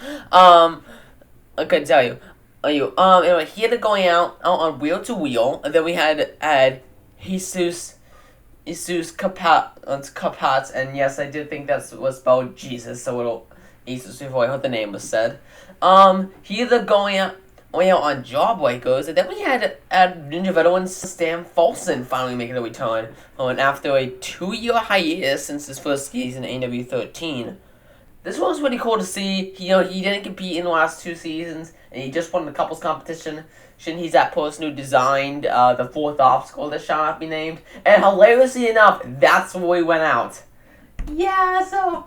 Anyway, he ended up going out on wheel to wheel, and then we had Jesus Kapats, and yes, I did think that was spelled Jesus, so it'll Jesus before I heard the name was said. He ended up going out on Jawbreakers, and then we had Ninja veteran Stan Folson finally making a return, and after a 2-year hiatus since his first season in ANW 13. This was really cool to see. He didn't compete in the last 2 seasons, and he just won the couples competition. He's that person who designed the 4th obstacle that shall not be named, and hilariously enough, that's where he went out. Yeah, so...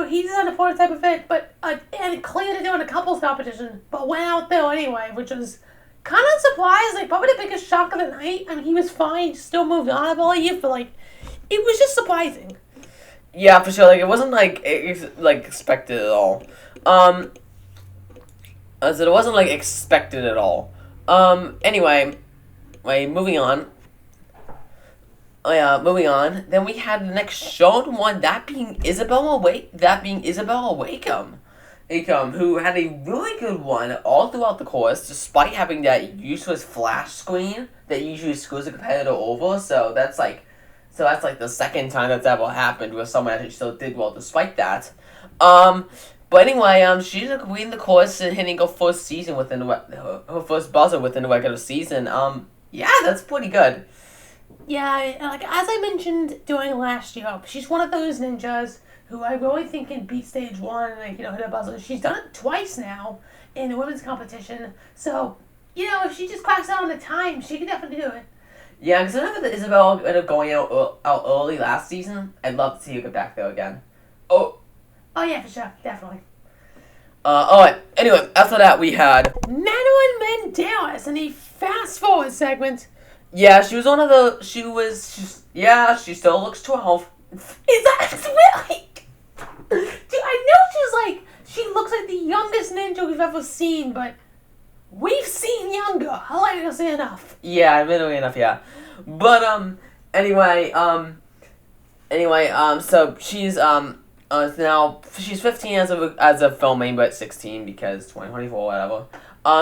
he designed a 4th type of event, but and cleared it doing a couples competition, but went out there anyway, which was kind of surprising. Probably the biggest shock of the night. I mean, he was fine, he still moved on, I believe, but like, it was just surprising. Yeah, for sure. Like, it wasn't expected at all. It wasn't expected at all. Anyway, moving on. Moving on. Then we had the next shown one, that being Isabella Wakeham, who had a really good one all throughout the course, despite having that useless flash screen that usually screws a competitor over. So that's the second time that's ever happened where someone actually still did well despite that. But anyway, she ended up winning the course and hitting her first season her first buzzer within the regular season. Yeah, that's pretty good. Yeah, like, as I mentioned during last year, she's one of those ninjas who I really think can beat stage 1 and, hit a buzzer. She's done it twice now in the women's competition. So, if she just cracks out on the time, she can definitely do it. Yeah, because I know that Isabel ended up going out early last season. I'd love to see her get back there again. Oh yeah, for sure. Definitely. Alright. Anyway, after that we had Madeline Mendelis in a fast-forward segment. Yeah, she was one of the... she still looks 12. Is that really? Dude, I know she looks like the youngest ninja we've ever seen, but we've seen younger. Hilariously enough. Yeah, admittedly enough, yeah. But, anyway, so she's, now, she's 15 as of filming, but 16 because 2024, whatever.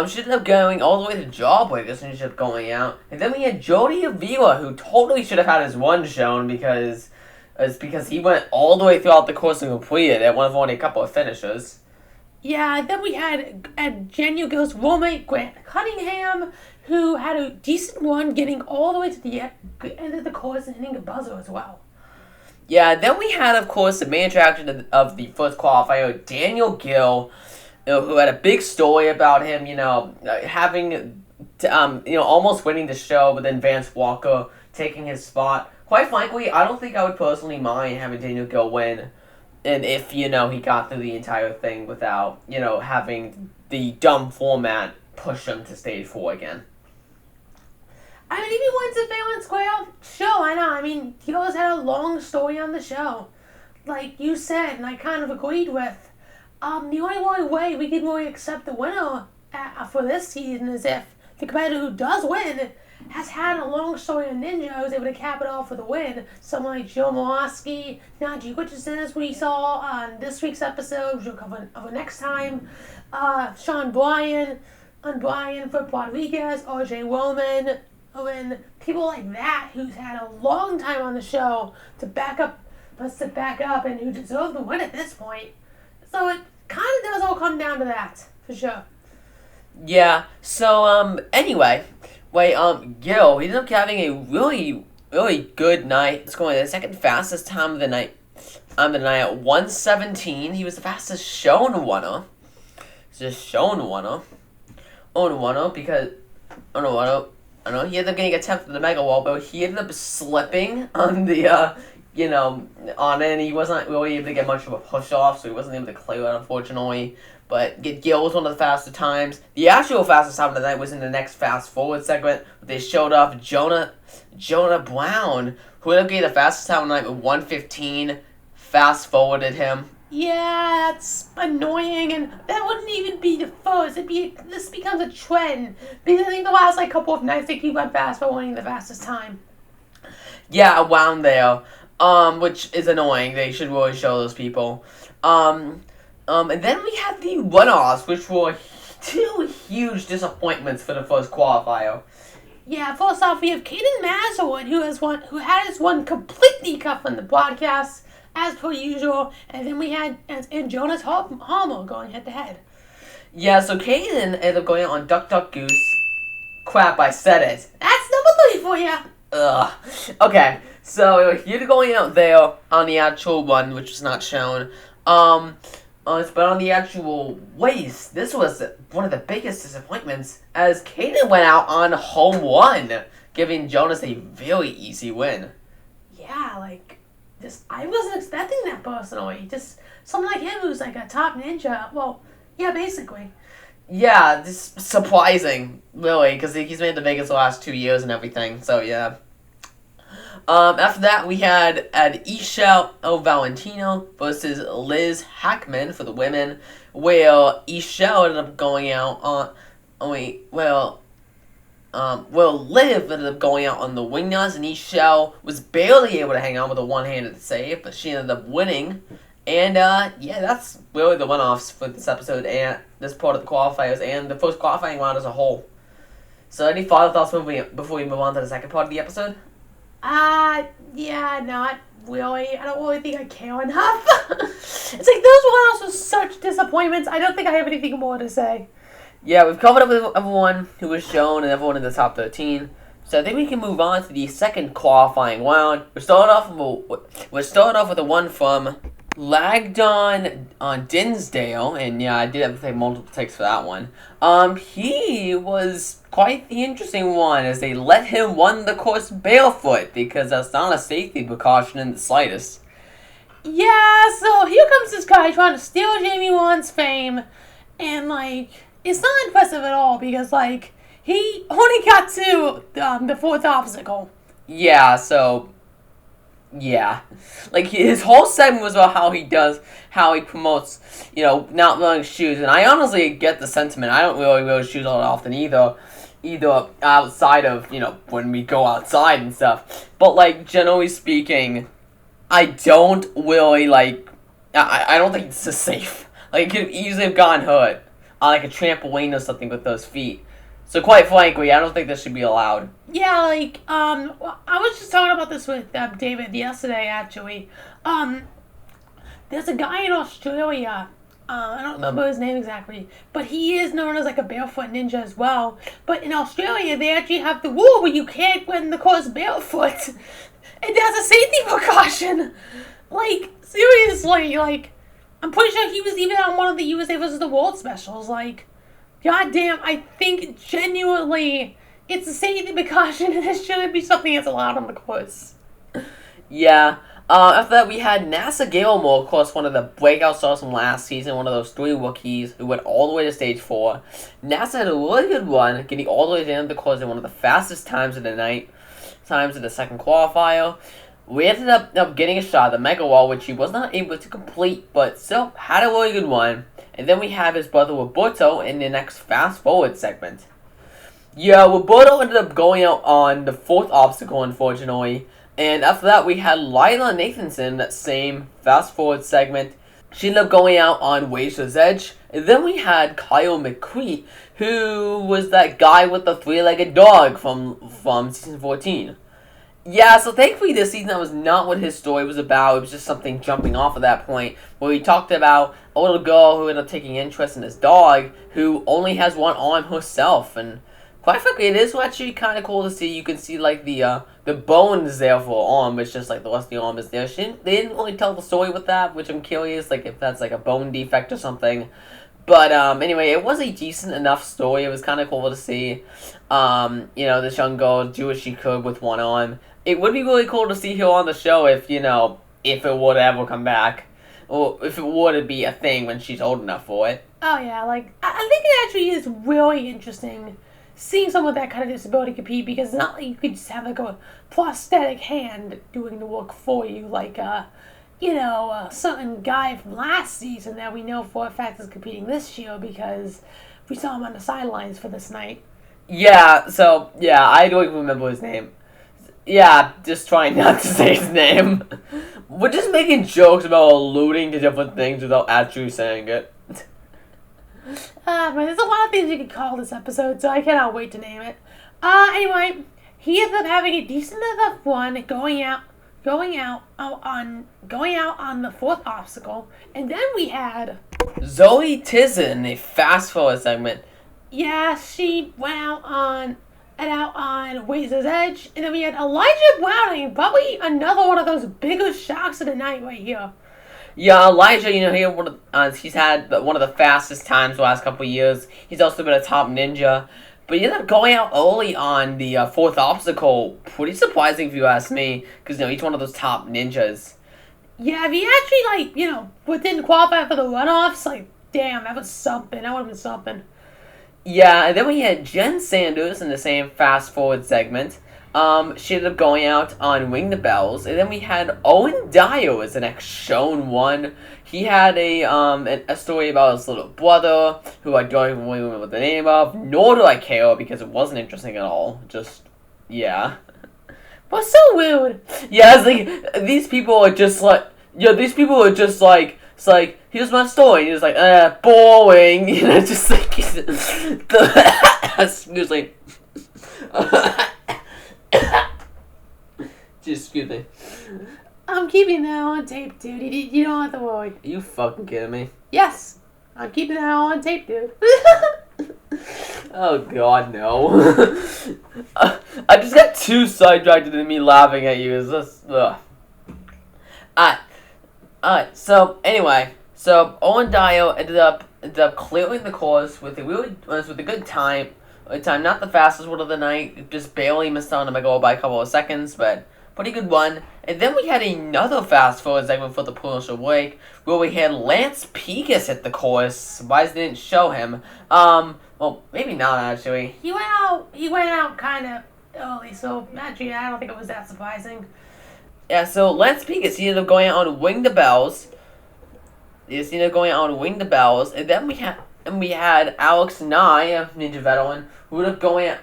She ended up going all the way to Jawbreakers and she ended up going out. And then we had Jody Avila, who totally should have had his one shown because he went all the way throughout the course and completed it, one of only a couple of finishers. Yeah, then we had Daniel Gill's roommate, Grant Cunningham, who had a decent one, getting all the way to the end of the course and hitting a buzzer as well. Yeah, then we had, of course, the main attraction of the first qualifier, Daniel Gill, who had a big story about him, having, almost winning the show, but then Vance Walker taking his spot. Quite frankly, I don't think I would personally mind having Daniel Gill win, and if, he got through the entire thing without, having the dumb format push him to stage 4 again. I mean, if he wins the fair and square, sure, I know. I mean, he always had a long story on the show. Like you said, and I kind of agreed with. The only way we can really accept the winner for this season is if the competitor who does win has had a long story on Ninja who's able to cap it off for the win. Someone like Joe Mawosky, Najee Richardson, as we saw on this week's episode, which we'll cover next time. Sean Bryan for Rodriguez, RJ Roman, and people like that who's had a long time on the show to back up and who deserve the win at this point. So it kind of does all come down to that, for sure. Yeah, so, anyway, Gil, he ended up having a really, really good night. It's going the second fastest time of the night. At 1:17, he was the fastest shown winner. I know he ended up getting a 10th of the Mega Wall, but he ended up slipping on the, on it, and he wasn't really able to get much of a push-off, so he wasn't able to clear it, unfortunately. But Gil was one of the fastest times. The actual fastest time of the night was in the next fast-forward segment. They showed off Jonah Brown, who ended up getting the fastest time of the night with 1:15, fast-forwarded him. Yeah, that's annoying, and that wouldn't even be the first. This becomes a trend, because I think the last couple of nights they keep on fast-forwarding the fastest time. Yeah, around there, which is annoying. They should really show those people. And then we had the runoffs, which were two huge disappointments for the first qualifier. Yeah, first off, we have Caden Mazurwood, who had his one completely cut from the broadcast, as per usual, and then we had Jonas Harmer going head-to-head. Yeah, so Caden ended up going out on Duck Duck Goose. Crap, I said it. That's number 3 for you. Ugh. Okay, so you're going out there on the actual one, which was not shown. But on the actual race, this was one of the biggest disappointments, as Caden went out on home run, giving Jonas a very easy win. Yeah, I wasn't expecting that personally. Just someone like him who's like a top ninja. Well, yeah, basically. Yeah, just surprising, really, because he's made the Vegas the last 2 years and everything, so yeah. After that, we had Isha Valentino versus Liz Hackman for the women, where Isha ended up going out on... Liv ended up going out on the wingnuts, and Isha was barely able to hang on with a one-handed save, but she ended up winning. And, that's really the one-offs for this episode and this part of the qualifiers and the first qualifying round as a whole. So, any final thoughts before we move on to the second part of the episode? Yeah, not really. I don't really think I care enough. It's like those one-offs were such disappointments. I don't think I have anything more to say. Yeah, we've covered up with everyone who was shown and everyone in the top 13. So I think we can move on to the second qualifying round. We're starting off with the one from Lagdon on Dinsdale, and yeah, I did have to take multiple takes for that one. He was quite the interesting one, as they let him run the course barefoot, because that's not a safety precaution in the slightest. Yeah, so here comes this guy trying to steal Jamie Wan's fame, and it's not impressive at all, because he only got to the fourth obstacle. Yeah, so... yeah. His whole segment was about how he promotes, not wearing shoes, and I honestly get the sentiment. I don't really wear shoes all that often either. either outside of, when we go outside and stuff. But, like, generally speaking, I don't really, like, I don't think it's safe. Like, it could easily have gotten hurt on, like, a trampoline or something with those feet. So, quite frankly, I don't think this should be allowed. Yeah, like, well, I was just talking about this with David yesterday, actually. There's a guy in Australia, I don't remember his name exactly, but he is known as, like, a barefoot ninja as well. But in Australia, they actually have the rule where you can't go in the course barefoot. And that's a safety precaution. Like, seriously, like, I'm pretty sure he was even on one of the USA vs. the World specials. Like, goddamn, I think genuinely it's a safety precaution and it shouldn't be something that's allowed on the course. Yeah. After that, we had NASA Gilmore, of course, one of the breakout stars from last season, one of those 3 rookies who went all the way to stage 4. NASA had a really good run, getting all the way to the end of the course in one of the fastest times of the night, times of the second qualifier. We ended up getting a shot at the Mega Wall, which he was not able to complete, but still had a really good one. And then we have his brother Roberto in the next fast forward segment. Yeah, Roberto ended up going out on the 4th obstacle, unfortunately. And after that, we had Lila Nathanson, that same fast forward segment. She ended up going out on Razor's Edge. And then we had Kyle McCree, who was that guy with the 3-legged dog from season 14. Yeah, so thankfully this season that was not what his story was about. It was just something jumping off at that point, where he talked about a little girl who ended up taking interest in his dog, who only has one arm herself. And quite frankly, it is actually kind of cool to see. You can see, like, the bones there for her arm, it's just, like, the rest of the arm is there. They didn't really tell the story with that, which I'm curious, like, if that's, like, a bone defect or something. But, anyway, it was a decent enough story. It was kind of cool to see, this young girl do what she could with one arm. It would be really cool to see her on the show if it would ever come back. Or if it would be a thing when she's old enough for it. Oh, yeah, like, I think it actually is really interesting seeing someone with that kind of disability compete, because it's not like you could just have, like, a prosthetic hand doing the work for you, like, a certain guy from last season that we know for a fact is competing this year because we saw him on the sidelines for this night. Yeah, I don't remember his name. Yeah, just trying not to say his name. We're just making jokes about alluding to different things without actually saying it. But there's a lot of things you could call this episode, so I cannot wait to name it. Anyway, he ended up having a decent enough run going out on the 4th obstacle, and then we had Zoe Tizen, a fast forward segment. Yeah, she went out on Razor's Edge, and then we had Elijah Browning, probably another one of those biggest shocks of the night right here. Yeah, Elijah, he's had one of the fastest times the last couple of years. He's also been a top ninja. But he ended up going out early on the 4th obstacle. Pretty surprising if you ask me, because, he's one of those top ninjas. Yeah, if he actually, didn't qualify for the runoffs, like, damn, that was something. That would have been something. Yeah, and then we had Jen Sanders in the same fast forward segment. She ended up going out on Ring the Bells, and then we had Owen Dyer as the next shown one. He had a story about his little brother, who I don't even really remember the name of, nor do I care, because it wasn't interesting at all. Just, yeah. But so rude. Yeah, it's like, these people are just like, it's like, here's my story, and he's like, boring, just like, excuse me. Excuse me. I'm keeping that on tape, dude. You don't have to worry. Are you fucking kidding me? Yes. I'm keeping that on tape, dude. Oh, God, no. I just got too sidetracked in me laughing at you. It's just, ugh. Alright, so, anyway. So, Owen Dyer ended up clearing the course with a good time. Not the fastest one of the night, just barely missed out on my goal by a couple of seconds, but pretty good one. And then we had another fast forward segment for the Punisher Wake, where we had Lance Pegas hit the course. Surprised they didn't show him. Well, maybe not actually. He went out kind of early, so actually I don't think it was that surprising. Yeah, so Lance Pegas, he ended up going out on Ring the Bells. And then we had Alex Nye, a Ninja veteran, who ended up going out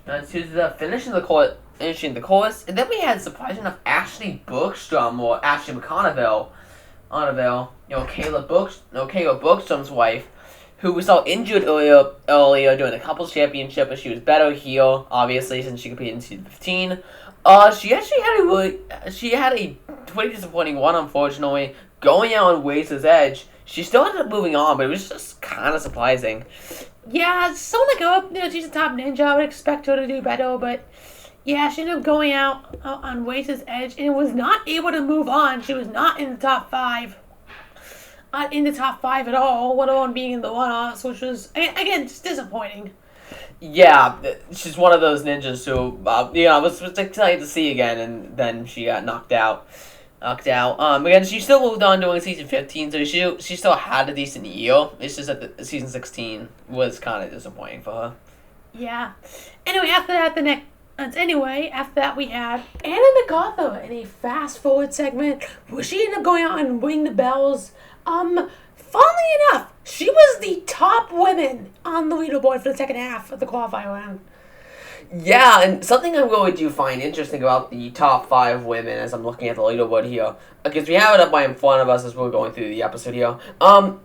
To the finishing the chorus, and then we had surprising enough Ashley Bookstrom or Ashley McConneville, Caleb Bookstrom's wife, who was all injured earlier during the couples championship, but she was better heel, obviously, since she competed in season 15. She actually had a pretty disappointing one, unfortunately, going out on Waze's Edge. She still ended up moving on, but it was just kind of surprising. Yeah, someone like her, she's a top ninja. I would expect her to do better, but yeah, she ended up going out on Waze's Edge and was not able to move on. She was not in the top 5. Not in the top 5 at all, let alone being in the one-offs, which was, again, just disappointing. Yeah, she's one of those ninjas who, I was excited to see again, and then she got knocked out. Again, she still moved on during season 15, so she still had a decent year. It's just that the season 16 was kind of disappointing for her. Yeah. Anyway, after that we had Anna MacArthur in a fast-forward segment where she ended up going out and ringing the bells. Funnily enough, she was the top woman on the leaderboard for the second half of the qualifier round. Yeah, and something I really do find interesting about the top 5 women as I'm looking at the leaderboard here, because we have it up right in front of us as we're going through the episode here. Only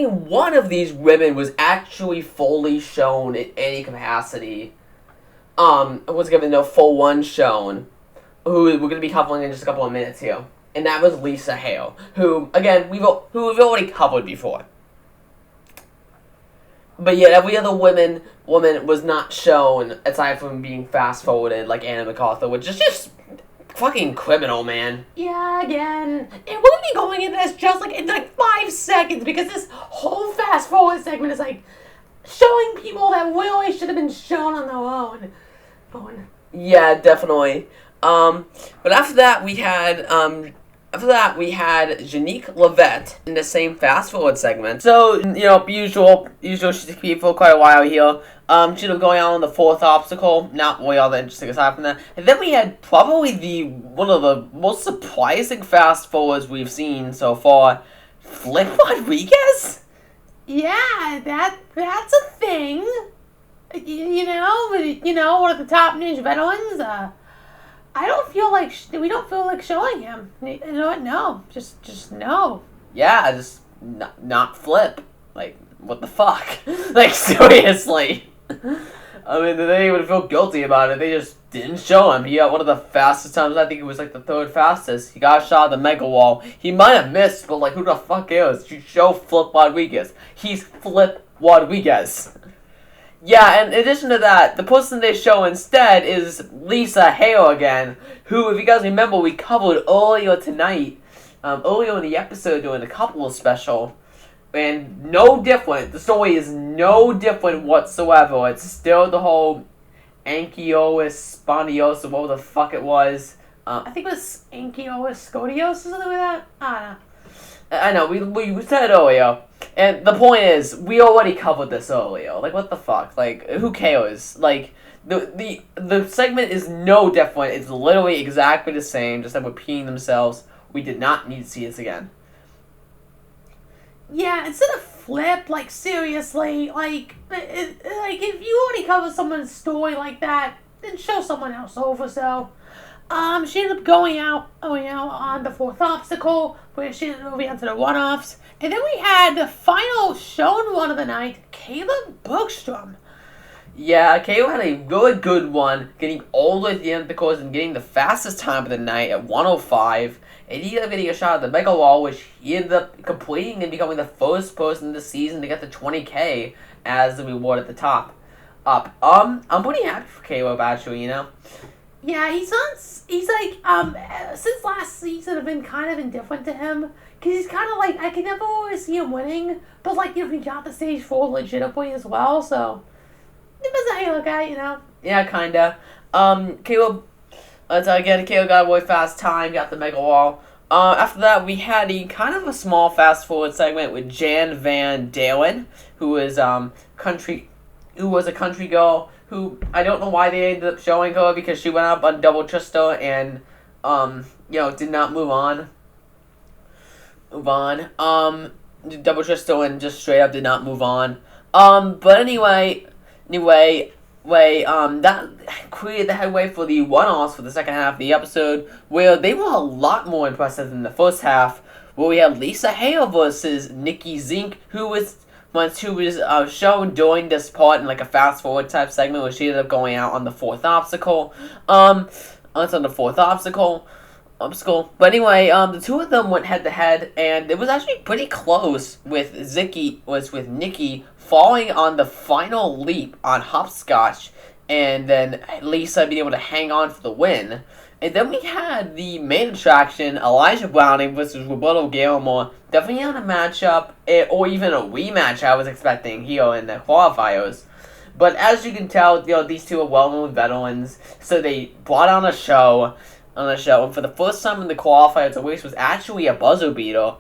one of these women was actually fully shown in any capacity. Was given a full one shown, who we're going to be covering in just a couple of minutes here. And that was Lisa Hale, who, again, we've already covered before. But yet every other woman was not shown, aside from being fast-forwarded, like Anna MacArthur, which is just fucking criminal, man. Yeah, again, it wouldn't be going in this just, in 5 seconds, because this whole fast-forward segment is, showing people that really should have been shown on their own. Yeah, definitely. But after that, we had Janique Levette in the same fast-forward segment. So, usual she's been for quite a while here. She ended up going out on the 4th obstacle. Not really all that interesting aside from that. And then we had probably one of the most surprising fast-forwards we've seen so far. Flip Rodriguez? Yeah, that's a thing. One of the top ninja veterans. I don't feel like we don't feel like showing him. You know what? No, just no. Yeah, just not Flip. What the fuck? Seriously. I mean, they didn't even feel guilty about it. They just didn't show him. He got one of the fastest times. I think it was the 3rd fastest. He got shot at the mega wall. He might have missed, but who the fuck is? You show Flip Rodriguez. He's Flip Rodriguez. Yeah, and in addition to that, the person they show instead is Lisa Hale again, who, if you guys remember, we covered earlier tonight, earlier in the episode during the couples special, and no different. The story is no different whatsoever. It's still the whole ankylosis spondylosis, whatever the fuck it was. I think it was ankylosis scoliosis or something like that. I don't know. I know, we said it earlier. And the point is, we already covered this earlier. What the fuck? Who cares? The segment is no different. It's literally exactly the same, just them repeating themselves. We did not need to see this again. Yeah, instead of Flip, seriously, if you already covered someone's story like that, then show someone else over, so... She ended up going out on the 4th obstacle, where she ended up moving on to the one-offs. And then we had the final shown one of the night, Caleb Bookstrom. Yeah, Caleb had a really good one, getting all the way to the end of the course and getting the fastest time of the night at 1:05. And he ended up getting a shot at the Mega Wall, which he ended up completing and becoming the first person this season to get the 20K as the reward at the top. I'm pretty happy for Caleb, actually, Yeah, since last season I've been kind of indifferent to him, because he's kind of I can never always see him winning, but he got the stage 4 legitimately as well, so, he was a Halo guy, Yeah, kinda. Caleb got a really fast time, got the Mega Wall. After that, we had a kind of a small fast-forward segment with Jan Van Dalen, who was a country girl, who I don't know why they ended up showing her, because she went up on Double Trista and, did not move on. Double Trista and just straight up did not move on. But anyway, Anyway, that created the headway for the one-offs for the second half of the episode, where they were a lot more impressive than the first half, where we had Lisa Hale versus Nikki Zink, who was shown during this part in like a fast-forward type segment, where she ended up going out on the fourth obstacle. It's on the fourth obstacle. But anyway, the two of them went head to head, and it was actually pretty close with Nikki falling on the final leap on hopscotch, and then Lisa being able to hang on for the win. And then we had the main attraction, Elijah Browning versus Roberto Gilmore, definitely on a matchup, or even a rematch I was expecting here in the qualifiers. But as you can tell, these two are well-known veterans, so they brought on a show, and for the first time in the qualifiers, the race was actually a buzzer beater,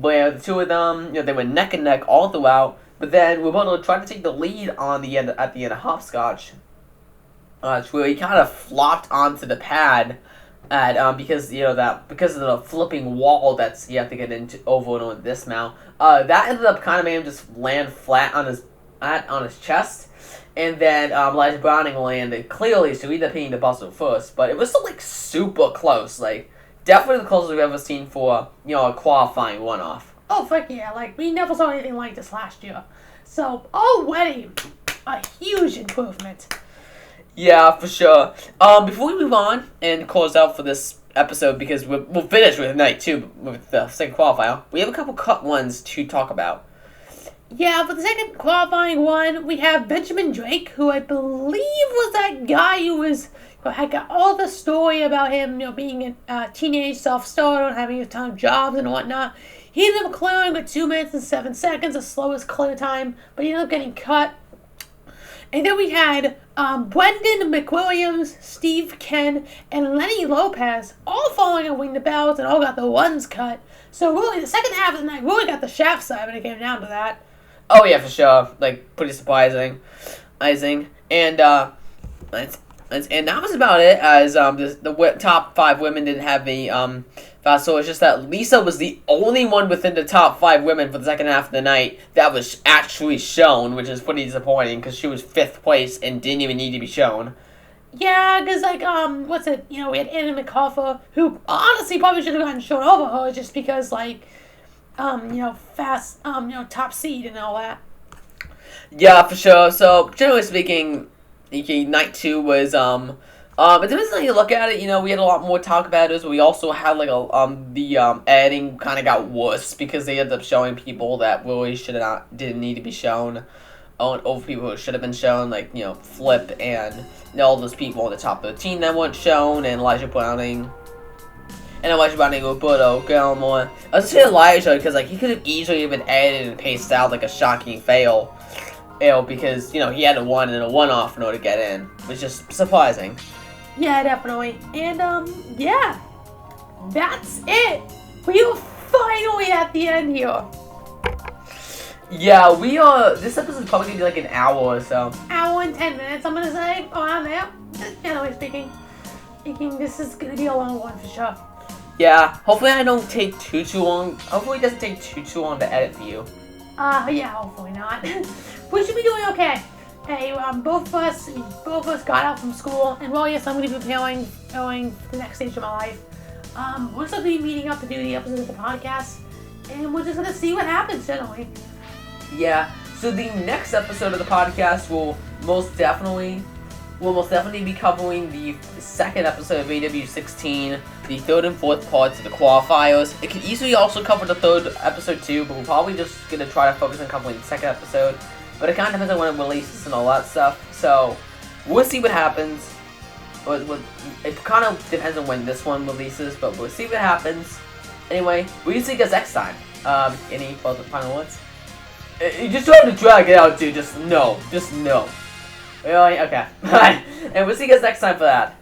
where the two of them, they were neck and neck all throughout. But then Roberto tried to take the lead at the end of hopscotch, where he kind of flopped onto the pad because of the flipping wall that's you have to get into over and over this mount. That ended up kind of made him just land flat on his chest. And then Elijah Browning landed clearly, so he ended up hitting the buzzer first. But it was still like super close, like definitely the closest we've ever seen for a qualifying one-off. Oh fuck yeah! Like we never saw anything like this last year, so already a huge improvement. Yeah, for sure. Before we move on and close out for this episode, because we'll finish with night 2 with the second qualifier, we have a couple cut ones to talk about. Yeah, for the second qualifying one, we have Benjamin Drake, who I believe was that guy who had got all the story about him, being a teenage self-starter and having a ton of jobs and whatnot. He ended up clearing with 2 minutes and 7 seconds, the slowest clear time, but he ended up getting cut. And then we had Brendan McWilliams, Steve Ken, and Lenny Lopez all following on Wing the Bells and all got the ones cut. So really, the second half of the night really got the shaft side when it came down to that. Oh yeah, for sure. Like pretty surprising, and that was about it. As the top 5 women didn't have any fast, so it's just that Lisa was the only one within the top 5 women for the second half of the night that was actually shown, which is pretty disappointing because she was 5th place and didn't even need to be shown. Yeah, because we had Anna McCarthy, who honestly probably should have gotten shown over her just because fast, top seed and all that. Yeah, for sure. So, generally speaking, night 2 was, it depends on how you look at it. We had a lot more talk about it, but we also had, the editing kind of got worse because they ended up showing people that really didn't need to be shown over people who should have been shown, Flip and all those people on the top 13 that weren't shown, and Elijah Browning, Roberto Gilmore. I was saying Elijah because he could have easily been edited and pasted out like a shocking fail, because he had a 1 and a 1-off in order to get in, which is surprising. Yeah, definitely. And yeah, that's it. We are finally at the end here. Yeah, we are. This episode is probably gonna be like an hour or so. Hour and 10 minutes, I'm gonna say, around there. Generally speaking, this is gonna be a long one for sure. Yeah, hopefully I don't take too long. Hopefully it doesn't take too long to edit for you. Yeah, hopefully not. We should be doing okay. Hey, both of us got out from school, and well, yes, I'm going to be going to the next stage of my life. We're still going to be meeting up to do the episodes of the podcast, and we're just going to see what happens, generally. Yeah, so the next episode of the podcast will most definitely be covering the second episode of AW 16, the 3rd and 4th parts of the qualifiers. It could easily also cover the 3rd episode too, but we're probably just going to try to focus on covering the 2nd episode. But it kind of depends on when it releases and all that stuff. So, we'll see what happens. It kind of depends on when this one releases, but we'll see what happens. Anyway, we'll see you guys next time. Any other final words? You just don't have to drag it out, dude. Just no. Really? Okay. Alright. And we'll see you guys next time for that.